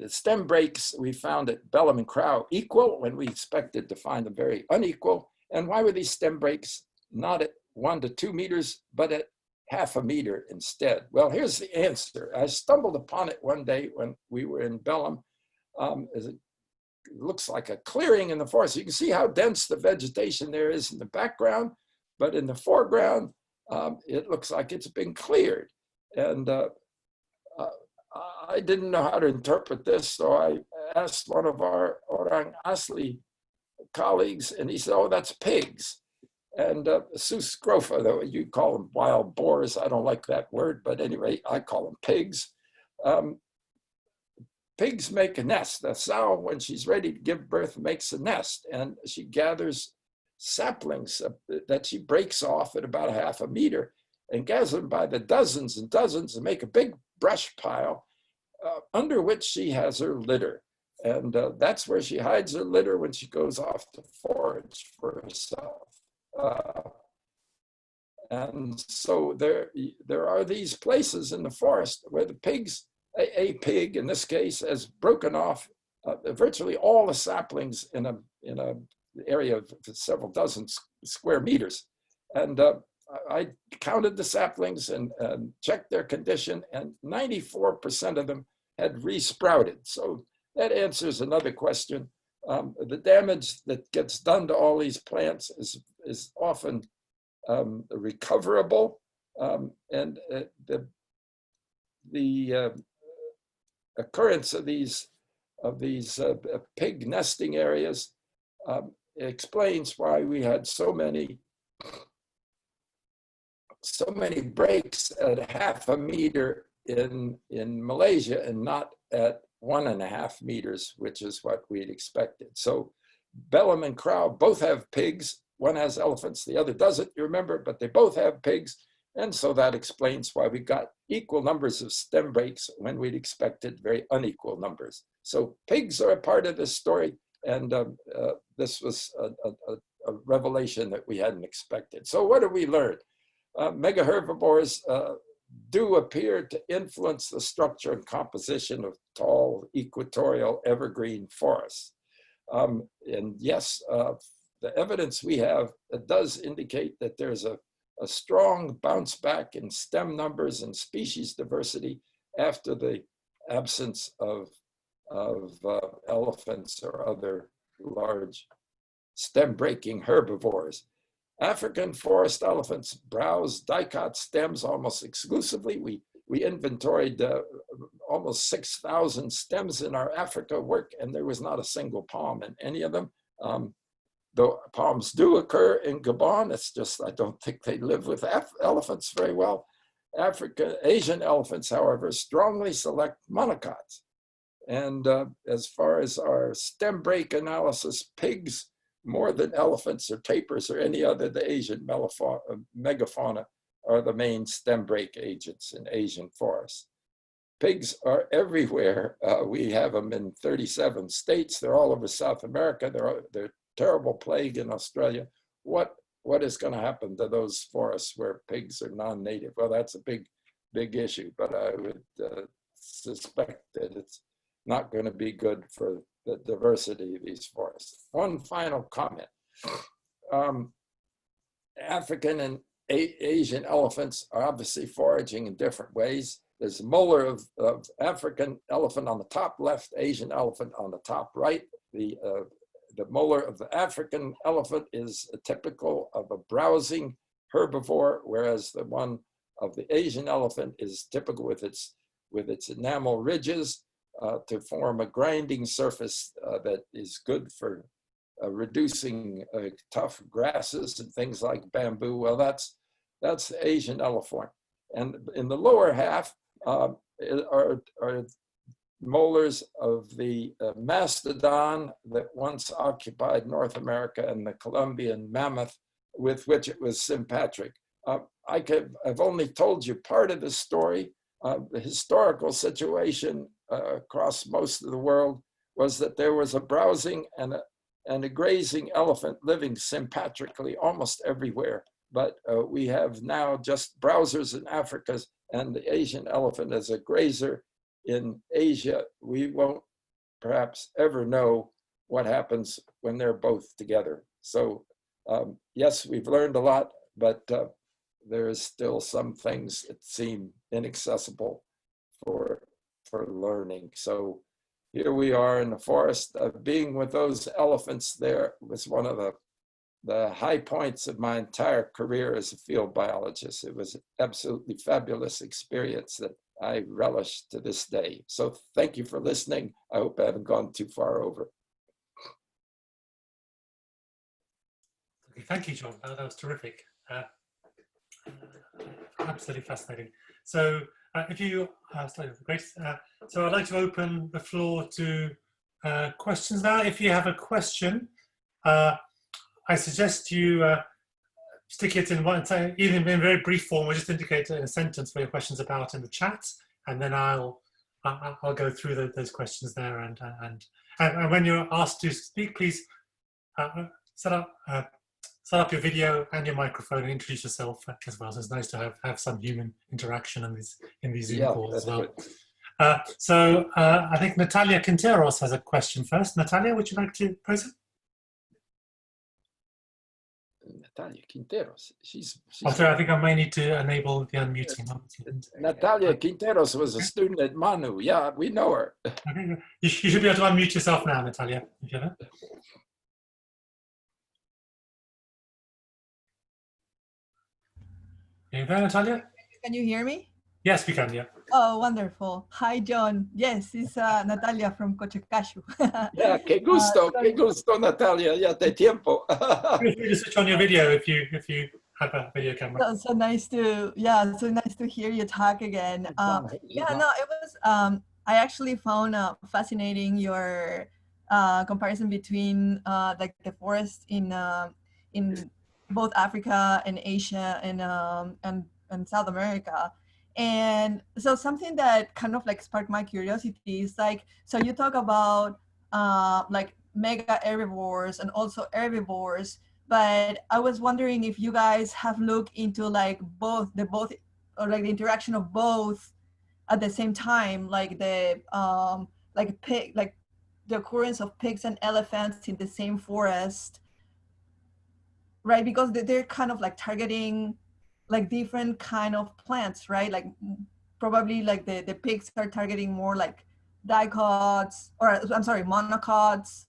stem breaks we found at Bellum and Crow equal when we expected to find them very unequal? And why were these stem breaks not at 1 to 2 meters, but at half a meter instead? Well, here's the answer. I stumbled upon it one day when we were in Bellum. It looks like a clearing in the forest. You can see how dense the vegetation there is in the background, but in the foreground, it looks like it's been cleared. And I didn't know how to interpret this, so I asked one of our Orang Asli colleagues, and he said, oh, that's pigs. And Sus Grofa, though you call them wild boars, I don't like that word, but anyway, I call them pigs. Pigs make a nest. The sow, when she's ready to give birth, makes a nest, and she gathers saplings that she breaks off at about a half a meter and gathers them by the dozens and dozens and make a big brush pile under which she has her litter. And that's where she hides her litter when she goes off to forage for herself. And so there are these places in the forest where the pigs, a pig in this case, has broken off virtually all the saplings in a area of several dozen square meters. And I counted the saplings and checked their condition, and 94% of them had resprouted. So that answers another question. The damage that gets done to all these plants is often recoverable, and the occurrence of these pig nesting areas explains why we had so many so many breaks at 1/2 meter in Malaysia and not at 1.5 meters, which is what we'd expected. So Bellum and Crow both have pigs. One has elephants, the other doesn't, you remember, but they both have pigs. And so that explains why we got equal numbers of stem breaks when we'd expected very unequal numbers. So pigs are a part of this story, and this was a revelation that we hadn't expected. So what did we learn? Megaherbivores do appear to influence the structure and composition of tall equatorial evergreen forests. And yes, the evidence we have does indicate that there's a strong bounce back in stem numbers and species diversity after the absence of elephants or other large stem-breaking herbivores. African forest elephants browse dicot stems almost exclusively. We inventoried almost 6,000 stems in our Africa work, and there was not a single palm in any of them. Though palms do occur in Gabon, it's just I don't think they live with elephants very well. Asian elephants, however, strongly select monocots. And as far as our stem break analysis, pigs, more than elephants or tapirs or any other, the Asian megafauna are the main stem break agents in Asian forests. Pigs are everywhere. We have them in 37 states. They're all over South America. They're terrible plague in Australia. What is going to happen to those forests where pigs are non-native? Well, that's a big issue, but I would suspect that it's not going to be good for the diversity of these forests. One final comment. African and Asian elephants are obviously foraging in different ways. There's a molar of African elephant on the top left, Asian elephant on the top right. The molar of the African elephant is typical of a browsing herbivore, whereas the one of the Asian elephant is typical with its enamel ridges to form a grinding surface that is good for reducing tough grasses and things like bamboo. Well, that's the Asian elephant. And in the lower half are molars of the mastodon that once occupied North America and the Columbian mammoth with which it was sympatric. I've only told you part of the story. The historical situation across most of the world was that there was a browsing and a grazing elephant living sympatrically almost everywhere. But we have now just browsers in Africa and the Asian elephant as a grazer in Asia. We won't perhaps ever know what happens when they're both together. So yes, we've learned a lot, but there is still some things that seem inaccessible for learning. So here we are in the forest. Being with those elephants there was one of the high points of my entire career as a field biologist. It was an absolutely fabulous experience that I relish to this day. So thank you for listening. I hope I haven't gone too far over. Okay, thank you, John. That was terrific. Absolutely fascinating. So if you start with Grace, so I'd like to open the floor to questions now. If you have a question, I suggest you stick it in one, even in very brief form, or just indicate a sentence where your question's about in the chat, and then I'll go through those questions there. And when you're asked to speak, please set up your video and your microphone and introduce yourself as well. So it's nice to have some human interaction in these Zoom calls as well. So I think Natalia Quinteros has a question first. Natalia, would you like to pose it? Natalia Quinteros. She's I'm sorry, I think I may need to enable the unmuting. Natalia Quinteros was a student at Manu. Yeah, we know her. Okay. You should be able to unmute yourself now, Natalia, if you have it. Are you there, Natalia? Can you hear me? Yes, we can, yeah. Oh, wonderful. Hi, John. Yes, it's Natalia from Cochacashu. Yeah, que gusto, Natalia. Ya te tiempo. Feel free to switch on your video if you have a video camera. So nice to, yeah, so nice to hear you talk again. Yeah, no, it was, I actually found fascinating your comparison between like the forest in both Africa and Asia and South America. And so something that kind of like sparked my curiosity is like, so you talk about like mega herbivores and also herbivores, but I was wondering if you guys have looked into like both or like the interaction of both at the same time, like the pig, like the occurrence of pigs and elephants in the same forest, right? Because they're kind of like targeting like different kind of plants, right? Like probably like the pigs are targeting more like dicots, or I'm sorry, monocots.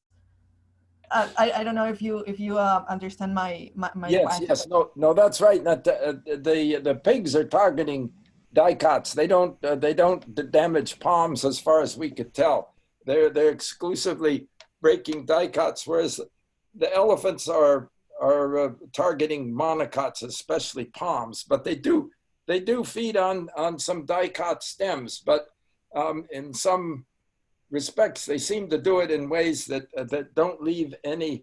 I don't know if you understand my Yes, question. yes, no, that's right. Not the pigs are targeting dicots. They don't damage palms as far as we could tell. They're exclusively breaking dicots, whereas the elephants are targeting monocots, especially palms. But they do feed on some dicot stems. But in some respects, they seem to do it in ways that don't leave any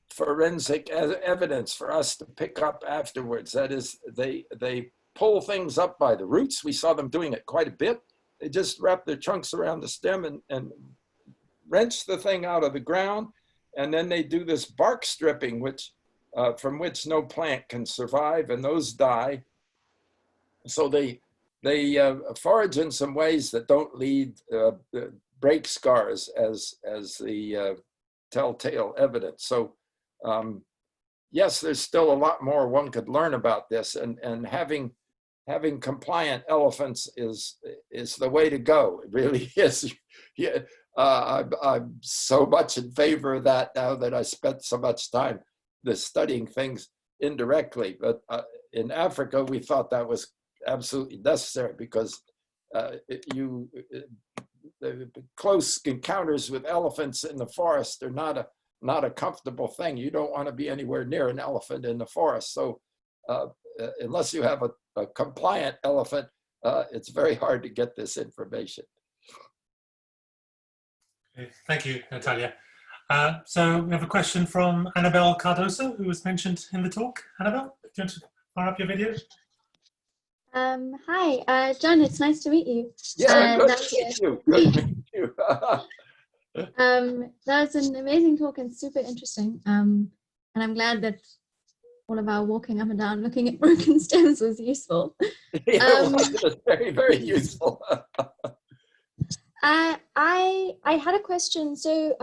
forensic evidence for us to pick up afterwards. That is, they pull things up by the roots. We saw them doing it quite a bit. They just wrap their trunks around the stem and wrench the thing out of the ground. And then they do this bark stripping, from which no plant can survive, and those die. So they forage in some ways that don't lead break scars as the telltale evidence. So yes, there's still a lot more one could learn about this, and having compliant elephants is the way to go. It really is. Yeah, I'm so much in favor of that now that I spent so much time studying things indirectly. But in Africa, we thought that was absolutely necessary because the close encounters with elephants in the forest are not a comfortable thing. You don't want to be anywhere near an elephant in the forest. So unless you have a compliant elephant, it's very hard to get this information. Okay, thank you, Natalia. So we have a question from Annabelle Cardoso, who was mentioned in the talk. Annabelle, do you want to fire up your video? Hi, John, it's nice to meet you. Yeah, good to meet you. Good to meet you. That was an amazing talk and super interesting. And I'm glad that all of our walking up and down looking at broken stems was useful. Yeah, it was very, very useful. I had a question. So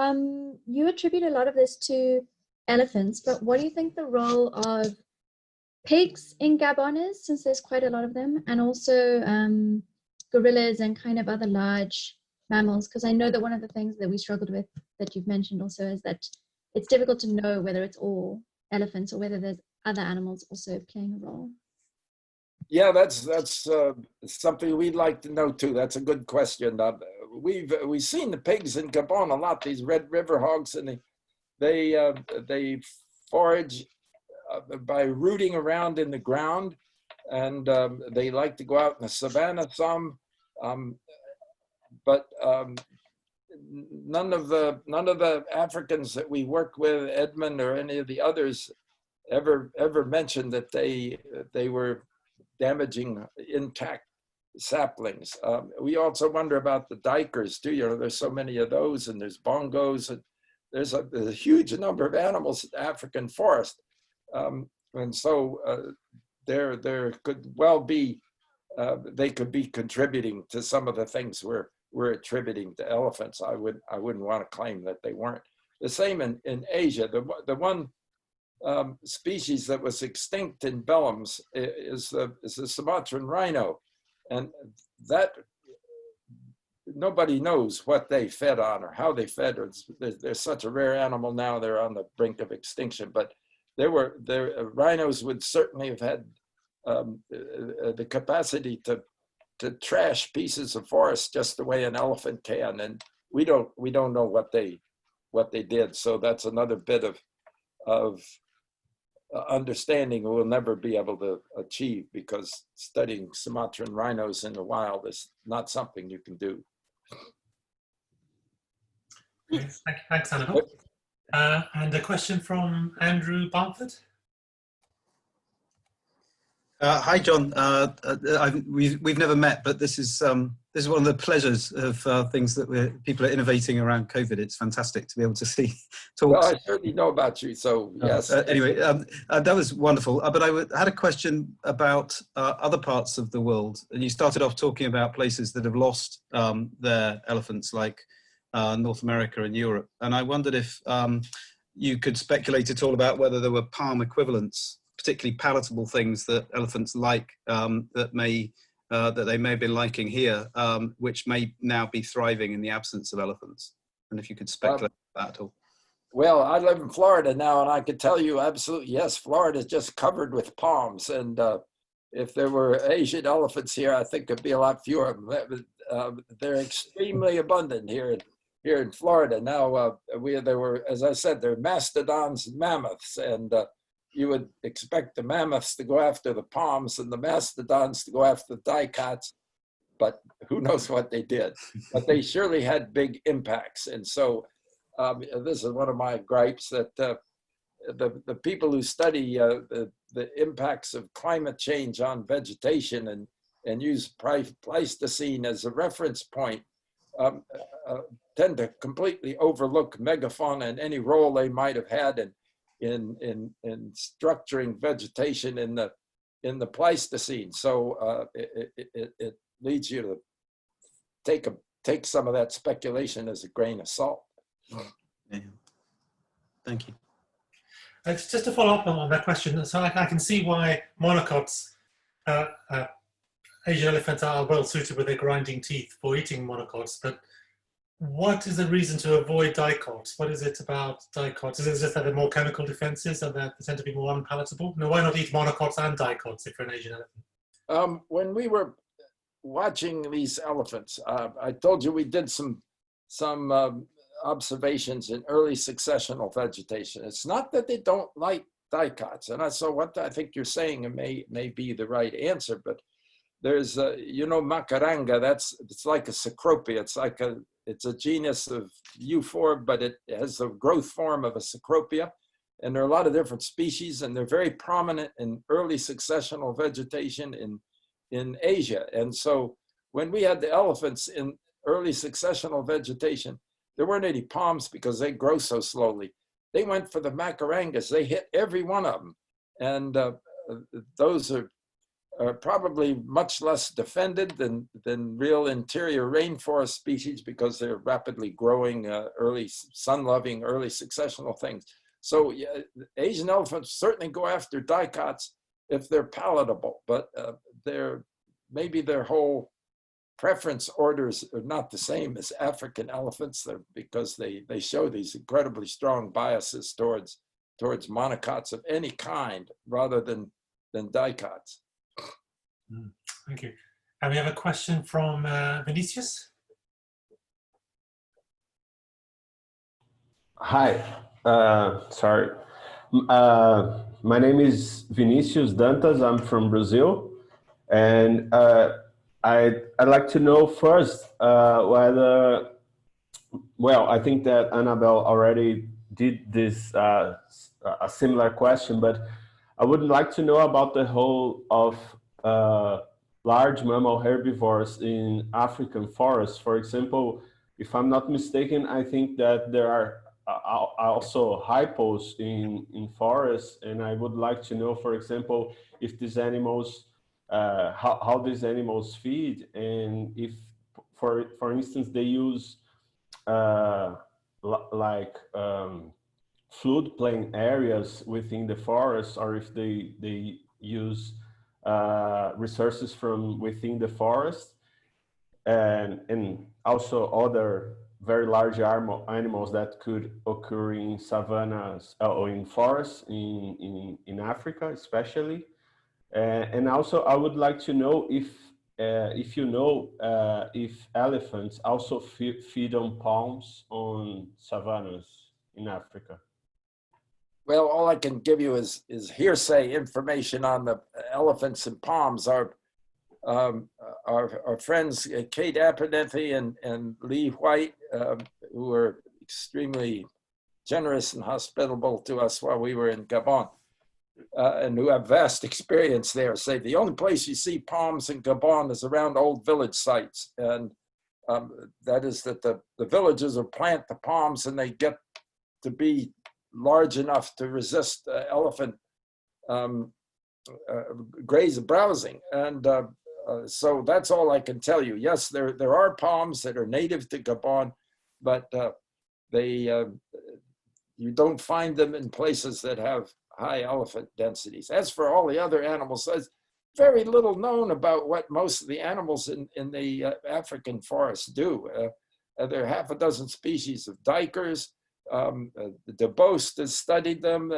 you attribute a lot of this to elephants, but what do you think the role of pigs in Gabon is, since there's quite a lot of them, and also gorillas and kind of other large mammals? Because I know that one of the things that we struggled with that you've mentioned also is that it's difficult to know whether it's all elephants or whether there's other animals also playing a role. Yeah, that's something we'd like to know too. That's a good question. We've seen the pigs in Gabon a lot. These red river hogs, and they forage by rooting around in the ground, and they like to go out in the savannah some, but none of the Africans that we work with, Edmund or any of the others, ever mentioned that they were damaging intact saplings. We also wonder about the dikers too. You know, there's so many of those, and there's bongos, and there's a huge number of animals in the African forest. And so there could well be, they could be contributing to some of the things we're attributing to elephants. I wouldn't want to claim that they weren't. The same in Asia. The one species that was extinct in Bellams is the Sumatran rhino, and that nobody knows what they fed on or how they fed. They're such a rare animal now; they're on the brink of extinction. But rhinos would certainly have had the capacity to trash pieces of forest just the way an elephant can, and we don't know what they did. So that's another bit of understanding we'll never be able to achieve, because studying Sumatran rhinos in the wild is not something you can do. Okay, thanks, Annabelle. And a question from Andrew Bamford. Hi, John. We've never met, but this is one of the pleasures of things that people are innovating around COVID. It's fantastic to be able to see talks. Well, I certainly know about you, so yes. Anyway, that was wonderful. But I had a question about other parts of the world. And you started off talking about places that have lost their elephants, like North America and Europe. And I wondered if you could speculate at all about whether there were palm equivalents, particularly palatable things that elephants like, that they may have been liking here, which may now be thriving in the absence of elephants. And if you could speculate about that at all. Well, I live in Florida now, and I could tell you absolutely, yes, Florida is just covered with palms. And if there were Asian elephants here, I think there'd be a lot fewer of them. They're extremely abundant here in Florida. Now, there were, as I said, there are mastodons and mammoths, and you would expect the mammoths to go after the palms and the mastodons to go after the dicots, but who knows what they did. But they surely had big impacts. And so this is one of my gripes, that the people who study the impacts of climate change on vegetation and use Pleistocene as a reference point tend to completely overlook megafauna and any role they might have had in structuring vegetation in the Pleistocene. So it leads you to take some of that speculation as a grain of salt. Yeah. Thank you. Just to follow up on that question, so I can see why monocots, Asian elephants, are well suited with their grinding teeth for eating monocots, but what is the reason to avoid dicots? What is it about dicots? Is it just that they're more chemical defenses and that they tend to be more unpalatable? No, why not eat monocots and dicots if you're an Asian elephant? When we were watching these elephants, I told you we did some observations in early successional vegetation. It's not that they don't like dicots, and so what I think you're saying may be the right answer, but there's macaranga, it's like a cecropia. It's a genus of euphorbia, but it has the growth form of a cecropia. And there are a lot of different species, and they're very prominent in early successional vegetation in Asia. And so when we had the elephants in early successional vegetation, there weren't any palms because they grow so slowly. They went for the macarangas. They hit every one of them. And those are probably much less defended than real interior rainforest species, because they're rapidly growing early sun-loving, early successional things. So yeah, Asian elephants certainly go after dicots if they're palatable, but maybe their whole preference orders are not the same as African elephants, because they show these incredibly strong biases towards monocots of any kind rather than dicots. Thank you. And we have a question from Vinicius. Hi, sorry. My name is Vinicius Dantas. I'm from Brazil, and I'd like to know first whether, well, I think that Annabelle already did this a similar question, but I would like to know about the role of large mammal herbivores in African forests. For example, if I'm not mistaken, I think that there are also hippos in forests, and I would like to know, for example, if these animals, how these animals feed, and if, for instance, they use floodplain areas within the forest, or if they use resources from within the forest, and also other very large animals that could occur in savannas or in forests in Africa, especially. And also, I would like to know if you know if elephants also feed on palms on savannas in Africa. Well, all I can give you is hearsay information on the elephants and palms. Our friends Kate Abernethy and Lee White, who were extremely generous and hospitable to us while we were in Gabon, and who have vast experience there, say the only place you see palms in Gabon is around old village sites. And that is that the villagers will plant the palms and they get to be large enough to resist elephant graze browsing. And so that's all I can tell you. Yes, there are palms that are native to Gabon, but you don't find them in places that have high elephant densities. As for all the other animals, there's very little known about what most of the animals in the African forests do. There are half a dozen species of duikers. De Bost has studied them,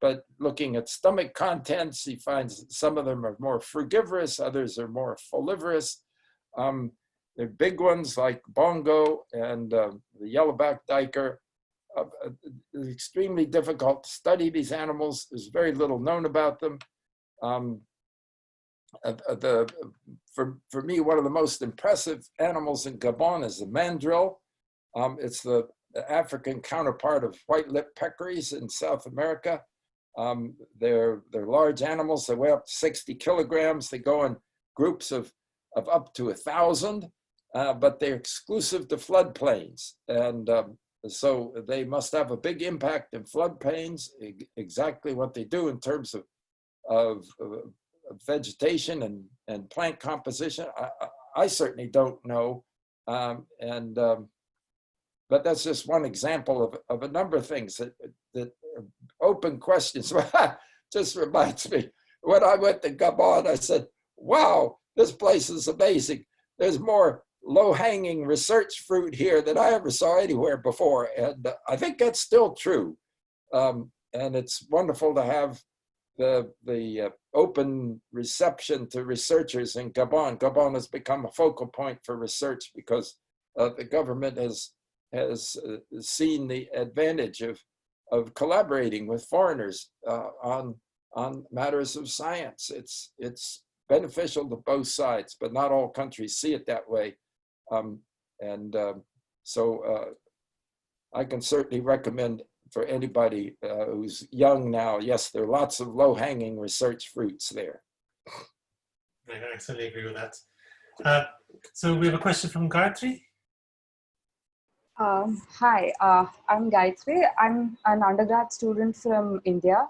but looking at stomach contents, he finds some of them are more frugivorous, others are more folivorous. They're big ones like bongo and the yellowback duiker. It's extremely difficult to study these animals. There's very little known about them. For me, one of the most impressive animals in Gabon is the mandrill. It's the African counterpart of white-lipped peccaries in South America. They're large animals. They weigh up to 60 kilograms. They go in groups of up to 1,000, but they're exclusive to floodplains. And so they must have a big impact in floodplains, exactly what they do in terms of vegetation and plant composition. I certainly don't know. But that's just one example of a number of things that open questions. Just reminds me, when I went to Gabon, I said, wow, this place is amazing. There's more low-hanging research fruit here than I ever saw anywhere before. And I think that's still true. And it's wonderful to have the open reception to researchers in Gabon. Gabon has become a focal point for research because the government has seen the advantage of collaborating with foreigners on matters of science. It's beneficial to both sides, but not all countries see it that way. So I can certainly recommend for anybody who's young now, yes, there are lots of low-hanging research fruits there. I absolutely agree with that. So we have a question from Gayatri. Hi, I'm Gayatri. I'm an undergrad student from India.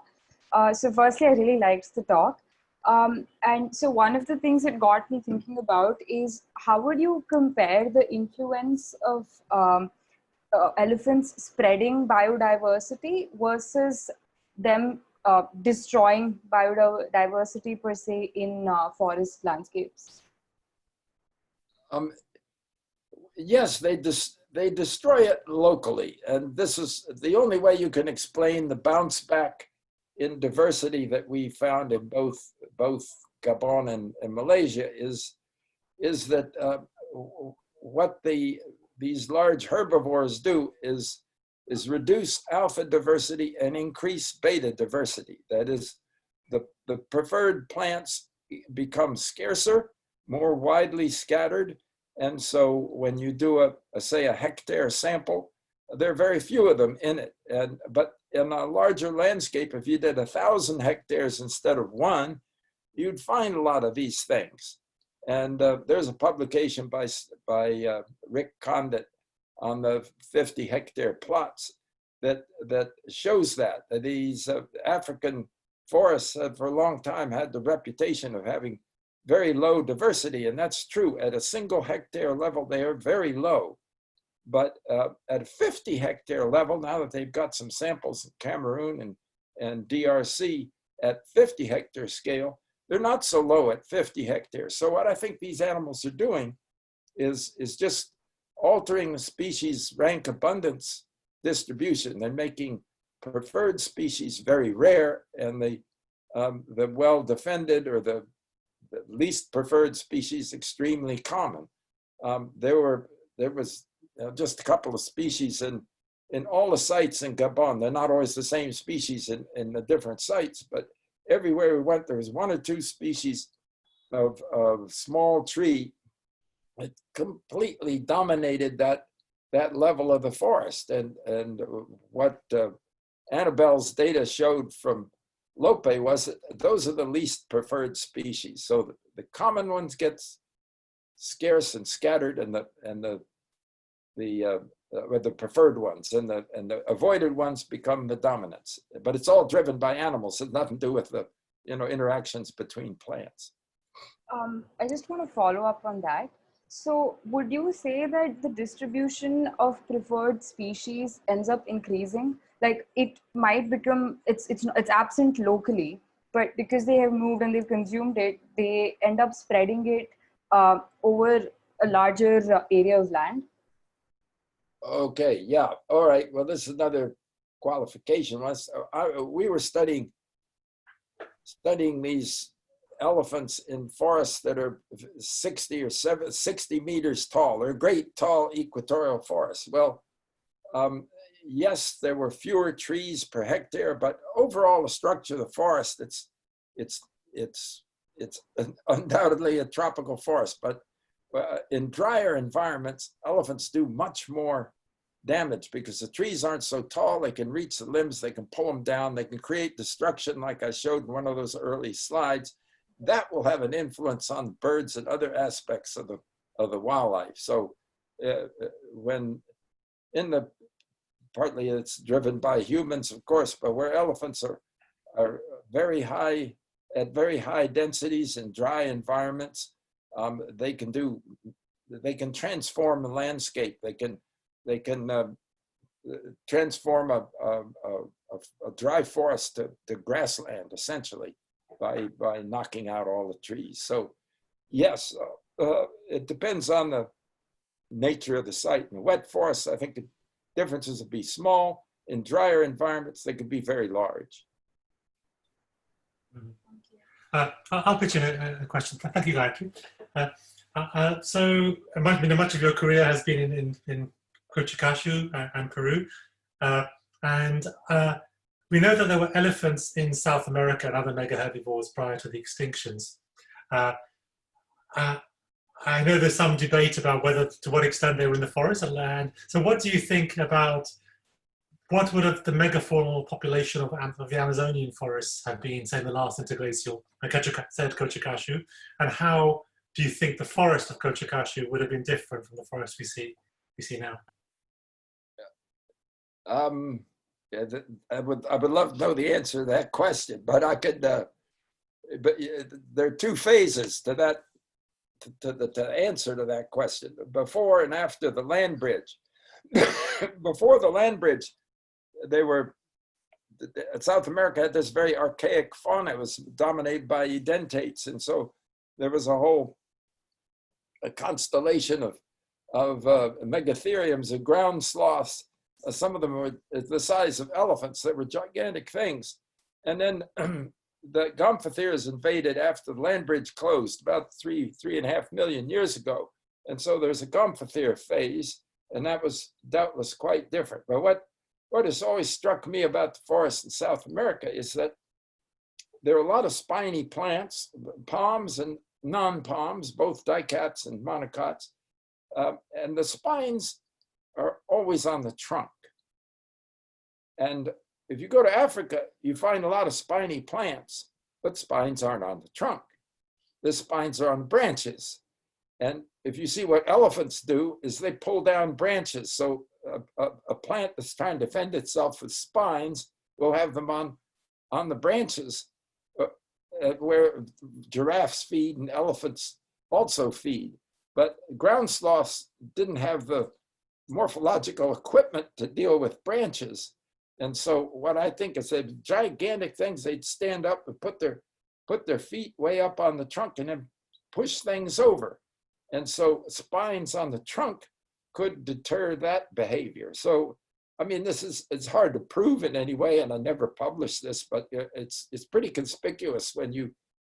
So firstly, I really liked the talk. And so one of the things that got me thinking about is how would you compare the influence of elephants spreading biodiversity versus them destroying biodiversity per se in forest landscapes? Yes, they destroy it locally. And this is the only way you can explain the bounce back in diversity that we found in both Gabon and Malaysia is that what these large herbivores do is reduce alpha diversity and increase beta diversity. That is, the preferred plants become scarcer, more widely scattered. And so when you do say a hectare sample, there are very few of them in it. But in a larger landscape, if you did 1,000 hectares instead of 1, you'd find a lot of these things. And there's a publication by Rick Condit on the 50-hectare plots that shows that these African forests have for a long time had the reputation of having very low diversity, and that's true. At a single hectare level, they are very low. But at a 50-hectare level, now that they've got some samples in Cameroon and DRC at 50-hectare scale, they're not so low at 50 hectares. So what I think these animals are doing is just altering the species rank abundance distribution. They're making preferred species very rare, and the well-defended or the least preferred species extremely common. There was just a couple of species in in all the sites in Gabon, they're not always the same species in the different sites, but everywhere we went, there was one or two species of small tree that completely dominated that level of the forest. And what Annabelle's data showed from Lope was that those are the least preferred species. So the common ones get scarce and scattered, and the preferred ones, and the avoided ones become the dominants. But it's all driven by animals. It's nothing to do with the interactions between plants. I just want to follow up on that. So would you say that the distribution of preferred species ends up increasing? Like it might become, it's absent locally, but because they have moved and they've consumed it, they end up spreading it over a larger area of land? Okay, yeah, all right. Well, this is another qualification. We were studying these elephants in forests that are 60 meters tall. They're great tall equatorial forests. Well, yes, there were fewer trees per hectare, but overall the structure of the forest, it's undoubtedly a tropical forest. But in drier environments, elephants do much more damage because the trees aren't so tall. They can reach the limbs, they can pull them down, they can create destruction like I showed in one of those early slides. That will have an influence on birds and other aspects of the wildlife. So when partly it's driven by humans, of course, but where elephants are very high, at very high densities in dry environments, they can transform the landscape. They can transform a dry forest to grassland, essentially, by knocking out all the trees. So yes, it depends on the nature of the site. In wet forests, I think the differences would be small. In drier environments, they could be very large. I'll pitch in a question. Thank you, Gayatri. So much of your career has been in Cochicashu and Peru. We know that there were elephants in South America and other megaherbivores prior to the extinctions. I know there's some debate about to what extent they were in the forest and land. So what do you think about what would have the megafaunal population of the Amazonian forests have been, say, in the last interglacial, said Cochicashu, and how do you think the forest of Cochicashu would have been different from the forest we see now? I would love to know the answer to that question, but I could. But there are two phases to that, to answer to that question: before and after the land bridge. Before the land bridge, South America had this very archaic fauna. It was dominated by edentates, and so there was a constellation of megatheriums and ground sloths. Some of them were the size of elephants. They were gigantic things. And then the Gomphotheres invaded after the land bridge closed about 3.5 million years ago. And so there's a Gomphothere phase, and that was doubtless quite different. But what has always struck me about the forests in South America is that there are a lot of spiny plants, palms and non-palms, both dicots and monocots. And the spines are always on the trunk. And if you go to Africa, you find a lot of spiny plants, but spines aren't on the trunk. The spines are on branches. And if you see what elephants do, is they pull down branches. So a plant that's trying to defend itself with spines will have them on the branches where giraffes feed and elephants also feed. But ground sloths didn't have the morphological equipment to deal with branches. And so what I think is that gigantic things, they'd stand up and put their feet way up on the trunk and then push things over. And so spines on the trunk could deter that behavior. So, I mean, it's hard to prove in any way, and I never published this, but it's pretty conspicuous when you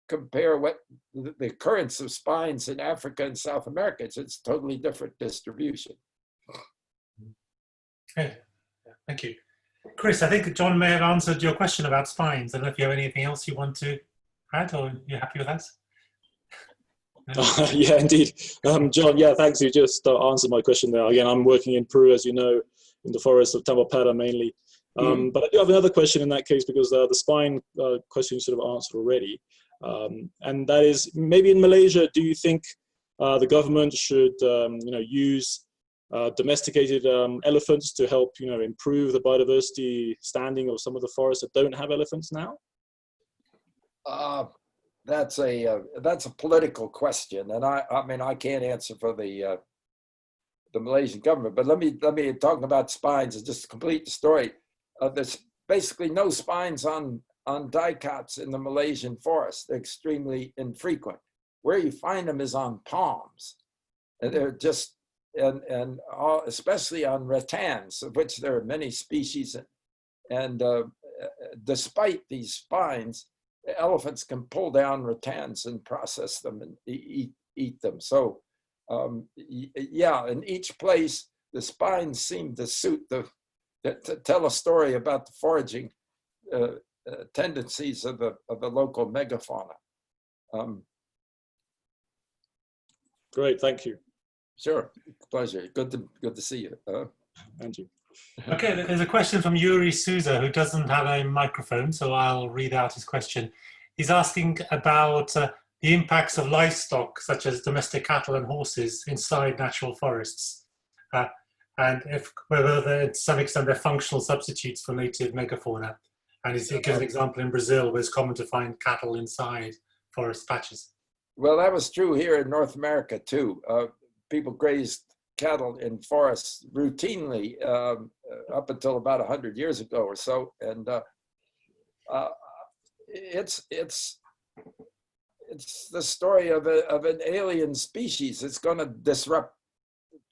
compare what the occurrence of spines in Africa and South America. It's totally different distribution. Okay. Thank you. Chris, I think John may have answered your question about spines. I don't know if you have anything else you want to add, or you're happy with that? No? Yeah, indeed. John, yeah, thanks. You just answered my question there. Again, I'm working in Peru, as you know, in the forest of Terborgh mainly. But I do have another question in that case, because the spine question you sort of answered already. And that is, maybe in Malaysia, do you think the government should use domesticated elephants to help improve the biodiversity standing of some of the forests that don't have elephants now? That's a political question, and I mean I can't answer for the Malaysian government. But let me talk about spines and just complete the story. There's basically no spines on dicots in the Malaysian forest. They're extremely infrequent. Where you find them is on palms, and they're just especially on rattans, of which there are many species. And despite these spines, the elephants can pull down rattans and process them and eat them. So yeah, in each place, the spines seem to suit to tell a story about the foraging tendencies of the local megafauna. Great, thank you. Sure, pleasure. Good to see you. Thank you. Okay, there's a question from Yuri Souza, who doesn't have a microphone, so I'll read out his question. He's asking about the impacts of livestock, such as domestic cattle and horses, inside natural forests, and whether to some extent they're functional substitutes for native megafauna. And he gives an example in Brazil, where it's common to find cattle inside forest patches. Well, that was true here in North America too. People grazed cattle in forests routinely up until about 100 years ago or so, and it's the story of an alien species. It's going to disrupt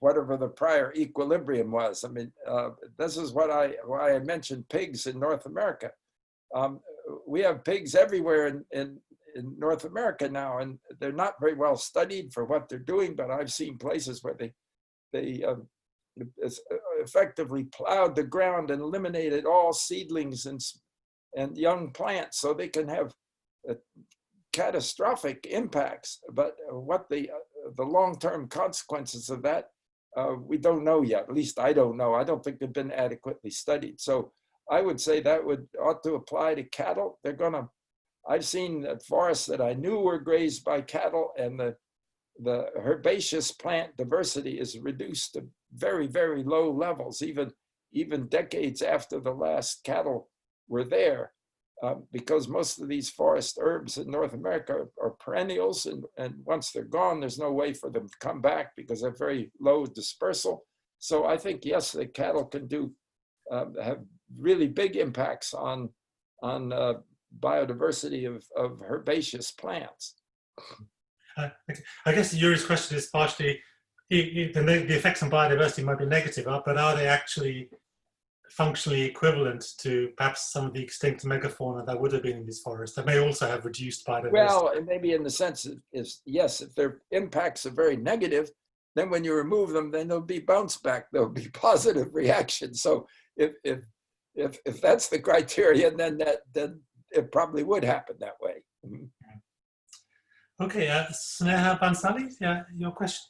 whatever the prior equilibrium was. I mean, this is why I mentioned pigs in North America. We have pigs everywhere in North America now, and they're not very well studied for what they're doing, but I've seen places where they effectively plowed the ground and eliminated all seedlings and young plants, so they can have catastrophic impacts. But what the long-term consequences of that, we don't know yet. At least I don't know. I don't think they've been adequately studied. So I would say that ought to apply to cattle. I've seen forests that I knew were grazed by cattle, and the herbaceous plant diversity is reduced to very, very low levels, even decades after the last cattle were there, because most of these forest herbs in North America are perennials, and once they're gone, there's no way for them to come back because they're very low dispersal. So I think, yes, the cattle can have really big impacts on biodiversity of herbaceous plants. I guess Yuri's question is partially, the effects on biodiversity might be negative, but are they actually functionally equivalent to perhaps some of the extinct megafauna that would have been in these forests that may also have reduced biodiversity? Well, maybe in the sense is yes, if their impacts are very negative, then when you remove them, then there'll be bounce back. There'll be positive reaction. So if that's the criteria, then it probably would happen that way. Okay, Sneha Bansali, yeah, your question.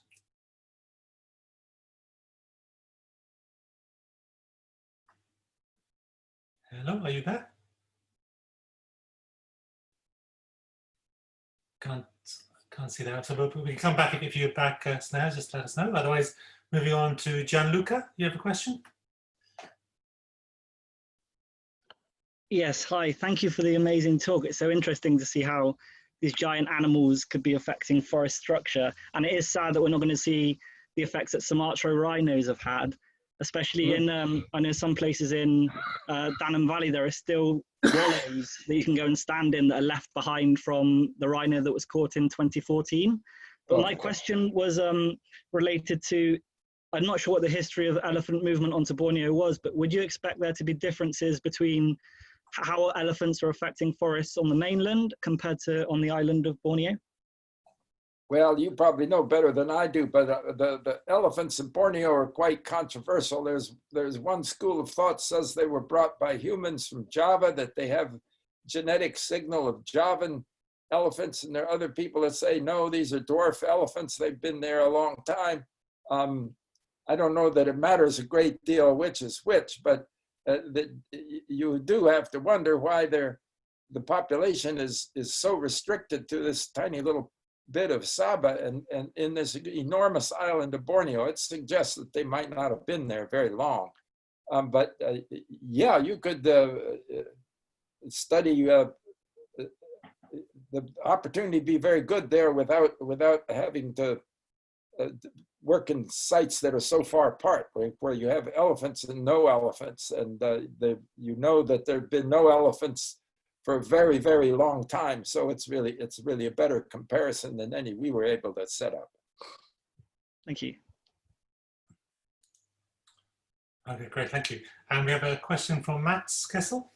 Hello, are you there? Can't see that. So we can come back if you're back, Sneha, just let us know. Otherwise, moving on to Gianluca, you have a question? Yes, hi, thank you for the amazing talk. It's so interesting to see how these giant animals could be affecting forest structure. And it is sad that we're not going to see the effects that Sumatra rhinos have had, especially in, I know some places in Danam Valley, there are still wallows that you can go and stand in that are left behind from the rhino that was caught in 2014. But my question was related to, I'm not sure what the history of elephant movement onto Borneo was, but would you expect there to be differences between how elephants are affecting forests on the mainland compared to on the island of Borneo? Well, you probably know better than I do, but the elephants in Borneo are quite controversial. There's one school of thought says they were brought by humans from Java, that they have genetic signal of Javan elephants, and there are other people that say, no, these are dwarf elephants. They've been there a long time. I don't know that it matters a great deal which is which, but you do have to wonder why the population is so restricted to this tiny little bit of Sabah and in this enormous island of Borneo. It suggests that they might not have been there very long. But yeah, you could study the opportunity to be very good there without having to work in sites that are so far apart, where you have elephants and no elephants, and you know that there have been no elephants for a very, very long time. So it's really a better comparison than any we were able to set up. Thank you. Okay, great, thank you. And we have a question from Matt Kessel.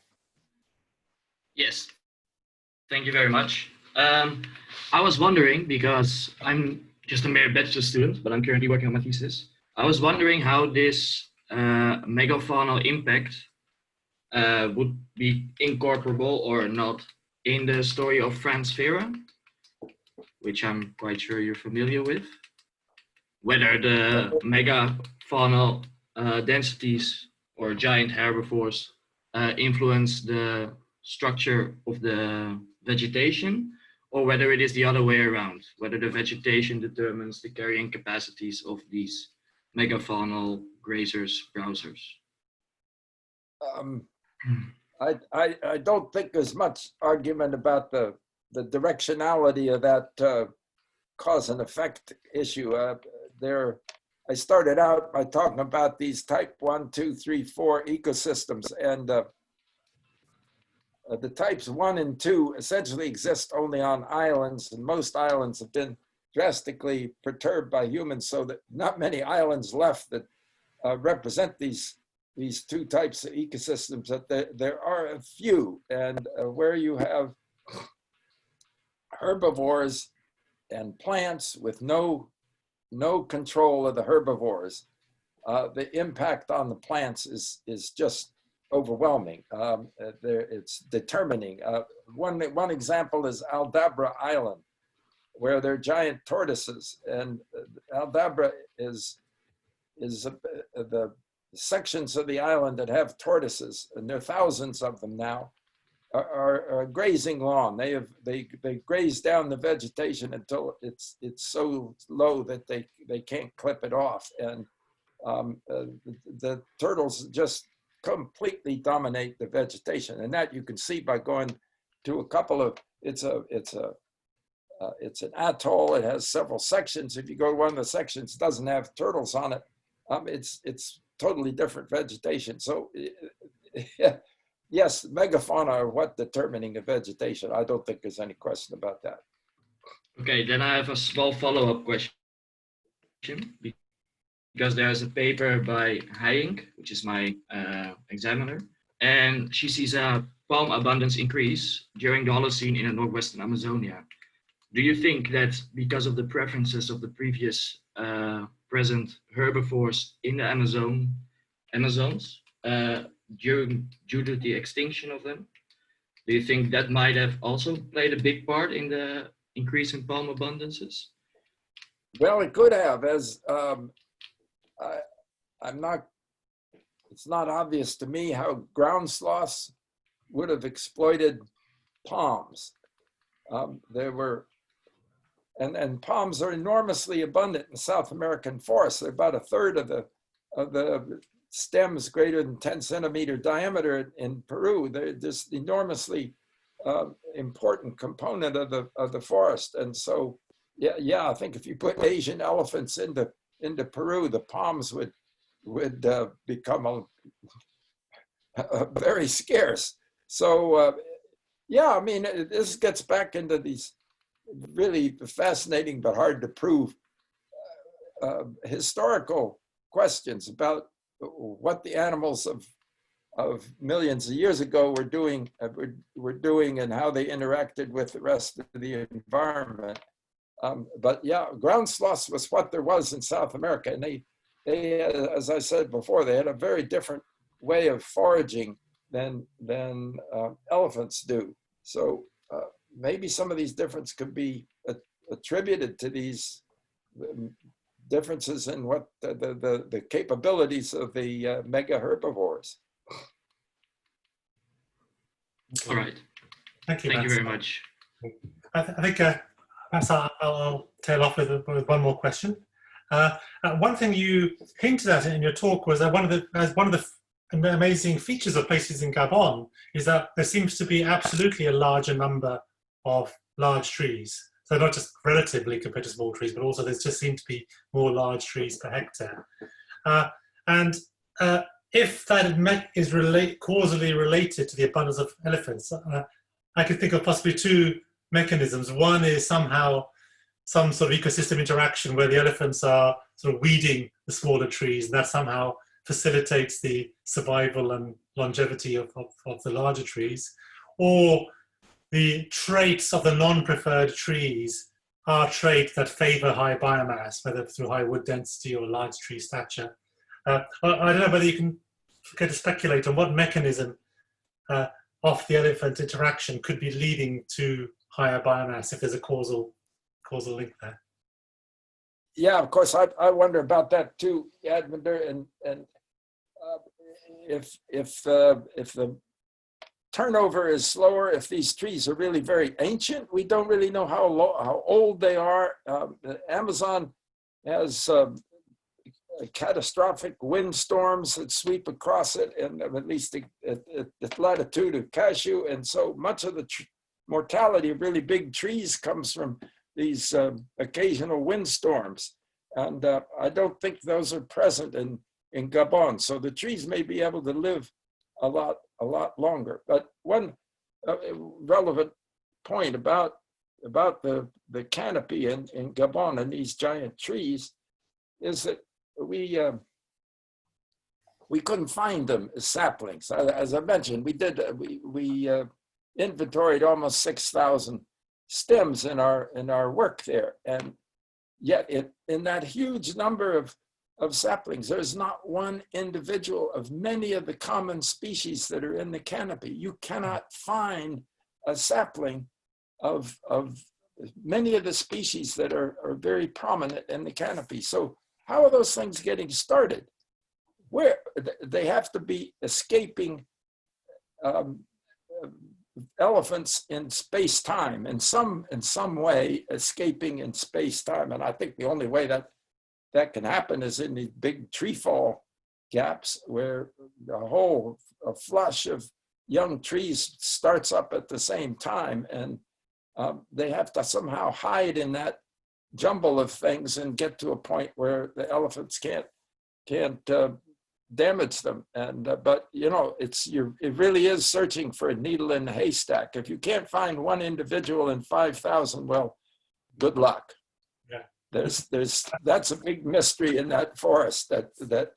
Yes, thank you very much. I was wondering, because I'm just a mere bachelor student, but I'm currently working on my thesis. I was wondering how this megafaunal impact would be incorporable or not in the story of Franz Vera, which I'm quite sure you're familiar with. Whether the megafaunal densities or giant herbivores influence the structure of the vegetation, or whether it is the other way around, whether the vegetation determines the carrying capacities of these megafaunal grazers, browsers. I don't think there's much argument about the directionality of that cause and effect issue. I started out by talking about these type 1, 2, 3, 4 ecosystems, and the types 1 and 2 essentially exist only on islands, and most islands have been drastically perturbed by humans, so that not many islands left that represent these 2 types of ecosystems. That there are a few, and where you have herbivores and plants with no control of the herbivores, the impact on the plants is just overwhelming. It's determining. One example is Aldabra Island, where there are giant tortoises, and Aldabra is the sections of the island that have tortoises, and there are thousands of them now, are grazing lawn. They graze down the vegetation until it's so low that they can't clip it off, and the turtles just completely dominate the vegetation, and that you can see by going to a couple of. It's an atoll. It has several sections. If you go to one of the sections, it doesn't have turtles on it. It's totally different vegetation. So yes, megafauna are what determining the vegetation. I don't think there's any question about that. Okay, then I have a small follow-up question, because there's a paper by Hayink, which is my examiner, and she sees a palm abundance increase during the Holocene in the northwestern Amazonia. Do you think that because of the preferences of the previous present herbivores in the Amazons, due to the extinction of them, do you think that might have also played a big part in the increase in palm abundances? Well, it could have, as it's not obvious to me how ground sloths would have exploited palms. And palms are enormously abundant in South American forests. They're about a third of the stems greater than 10 centimeter diameter in Peru. They're just enormously important component of the forest. And so, yeah, I think if you put Asian elephants into Peru, the palms would become very scarce. So yeah, I mean, this gets back into these really fascinating but hard to prove historical questions about what the animals of millions of years ago were doing and how they interacted with the rest of the environment. But yeah, ground sloths was what there was in South America. And they, as I said before, they had a very different way of foraging than elephants do. So maybe some of these differences could be attributed to these differences in what the capabilities of the mega herbivores. All right. Thank you, Thank you Matt. very much. I think perhaps I'll tail off with one more question. One thing you hinted at in your talk was that one of the amazing features of places in Gabon is that there seems to be absolutely a larger number of large trees. So not just relatively compared to small trees, but also there just seem to be more large trees per hectare. If that is causally related to the abundance of elephants, I could think of possibly two mechanisms. One is somehow some sort of ecosystem interaction where the elephants are sort of weeding the smaller trees, and that somehow facilitates the survival and longevity of the larger trees. Or the traits of the non-preferred trees are traits that favor high biomass, whether through high wood density or large tree stature. I don't know whether you can get to speculate on what mechanism of the elephant interaction could be leading to higher biomass, if there's a causal link there. Yeah, of course, I wonder about that too, Edmunder, and if the turnover is slower, if these trees are really very ancient, we don't really know how old they are. The Amazon has catastrophic windstorms that sweep across it, and at least at the latitude of Cashew, and so much of the mortality of really big trees comes from these occasional windstorms, and I don't think those are present in Gabon. So the trees may be able to live a lot longer. But one relevant point about the canopy in Gabon and these giant trees is that we couldn't find them as saplings. As I mentioned, we inventoried almost 6,000 stems in our work there, and yet in that huge number of saplings, there's not one individual of many of the common species that are in the canopy. You cannot find a sapling of many of the species that are very prominent in the canopy. So how are those things getting started? Where they have to be escaping elephants in space-time, in some way escaping in space-time. And I think the only way that can happen is in these big tree fall gaps where a flush of young trees starts up at the same time, and they have to somehow hide in that jumble of things and get to a point where the elephants can't damage them. And but you know, it really is searching for a needle in a haystack. If you can't find one individual in 5,000, well, good luck. Yeah. That's a big mystery in that forest that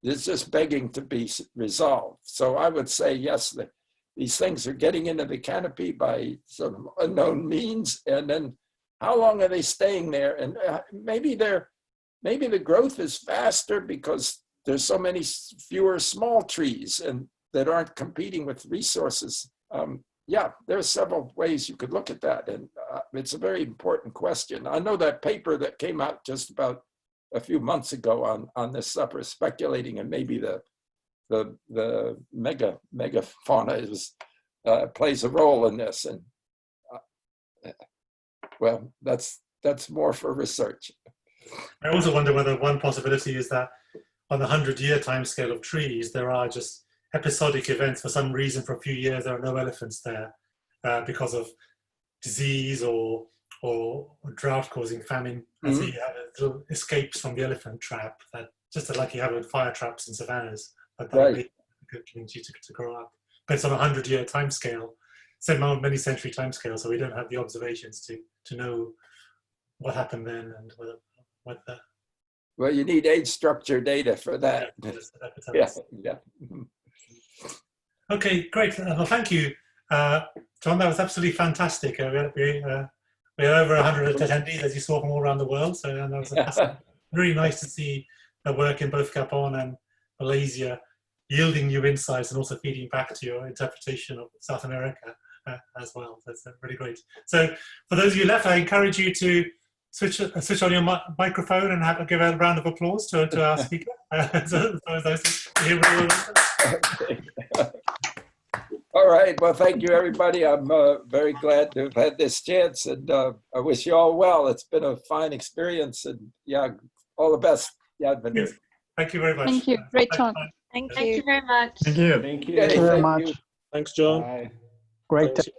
is just begging to be resolved. So I would say yes, these things are getting into the canopy by some unknown means, and then how long are they staying there? And maybe the growth is faster because there's so many fewer small trees and that aren't competing with resources. Yeah, there are several ways you could look at that, and it's a very important question. I know that paper that came out just about a few months ago on this stuff is speculating, and maybe the megafauna plays a role in this, and well, that's more for research. I also wonder whether one possibility is that on the 100-year timescale of trees, there are just episodic events. For some reason, for a few years, there are no elephants there because of disease or drought causing famine. And so you have little escapes from the elephant trap, that just like you have with fire traps in savannas, that make a good community to grow up. But it's on a 100-year timescale, many century timescale, so we don't have the observations to know what happened then and what the. Well, you need age structure data for that. Yeah. Okay, great. Well, thank you, John. That was absolutely fantastic. We We had over 100 attendees, as you saw, from all around the world. So that was really nice to see the work in both Gabon and Malaysia, yielding new insights and also feeding back to your interpretation of South America as well. That's really great. So for those of you left, I encourage you to switch on your microphone and give a round of applause to our speaker. All right. Well, thank you, everybody. I'm very glad to have had this chance, and I wish you all well. It's been a fine experience, and yeah, all the best. Yeah, thank you very much. Thank you. Great talk. Thank you very much. Thank you. Thank you. Okay, Thank you very thank much. Thanks, John. Bye. Great. Thanks.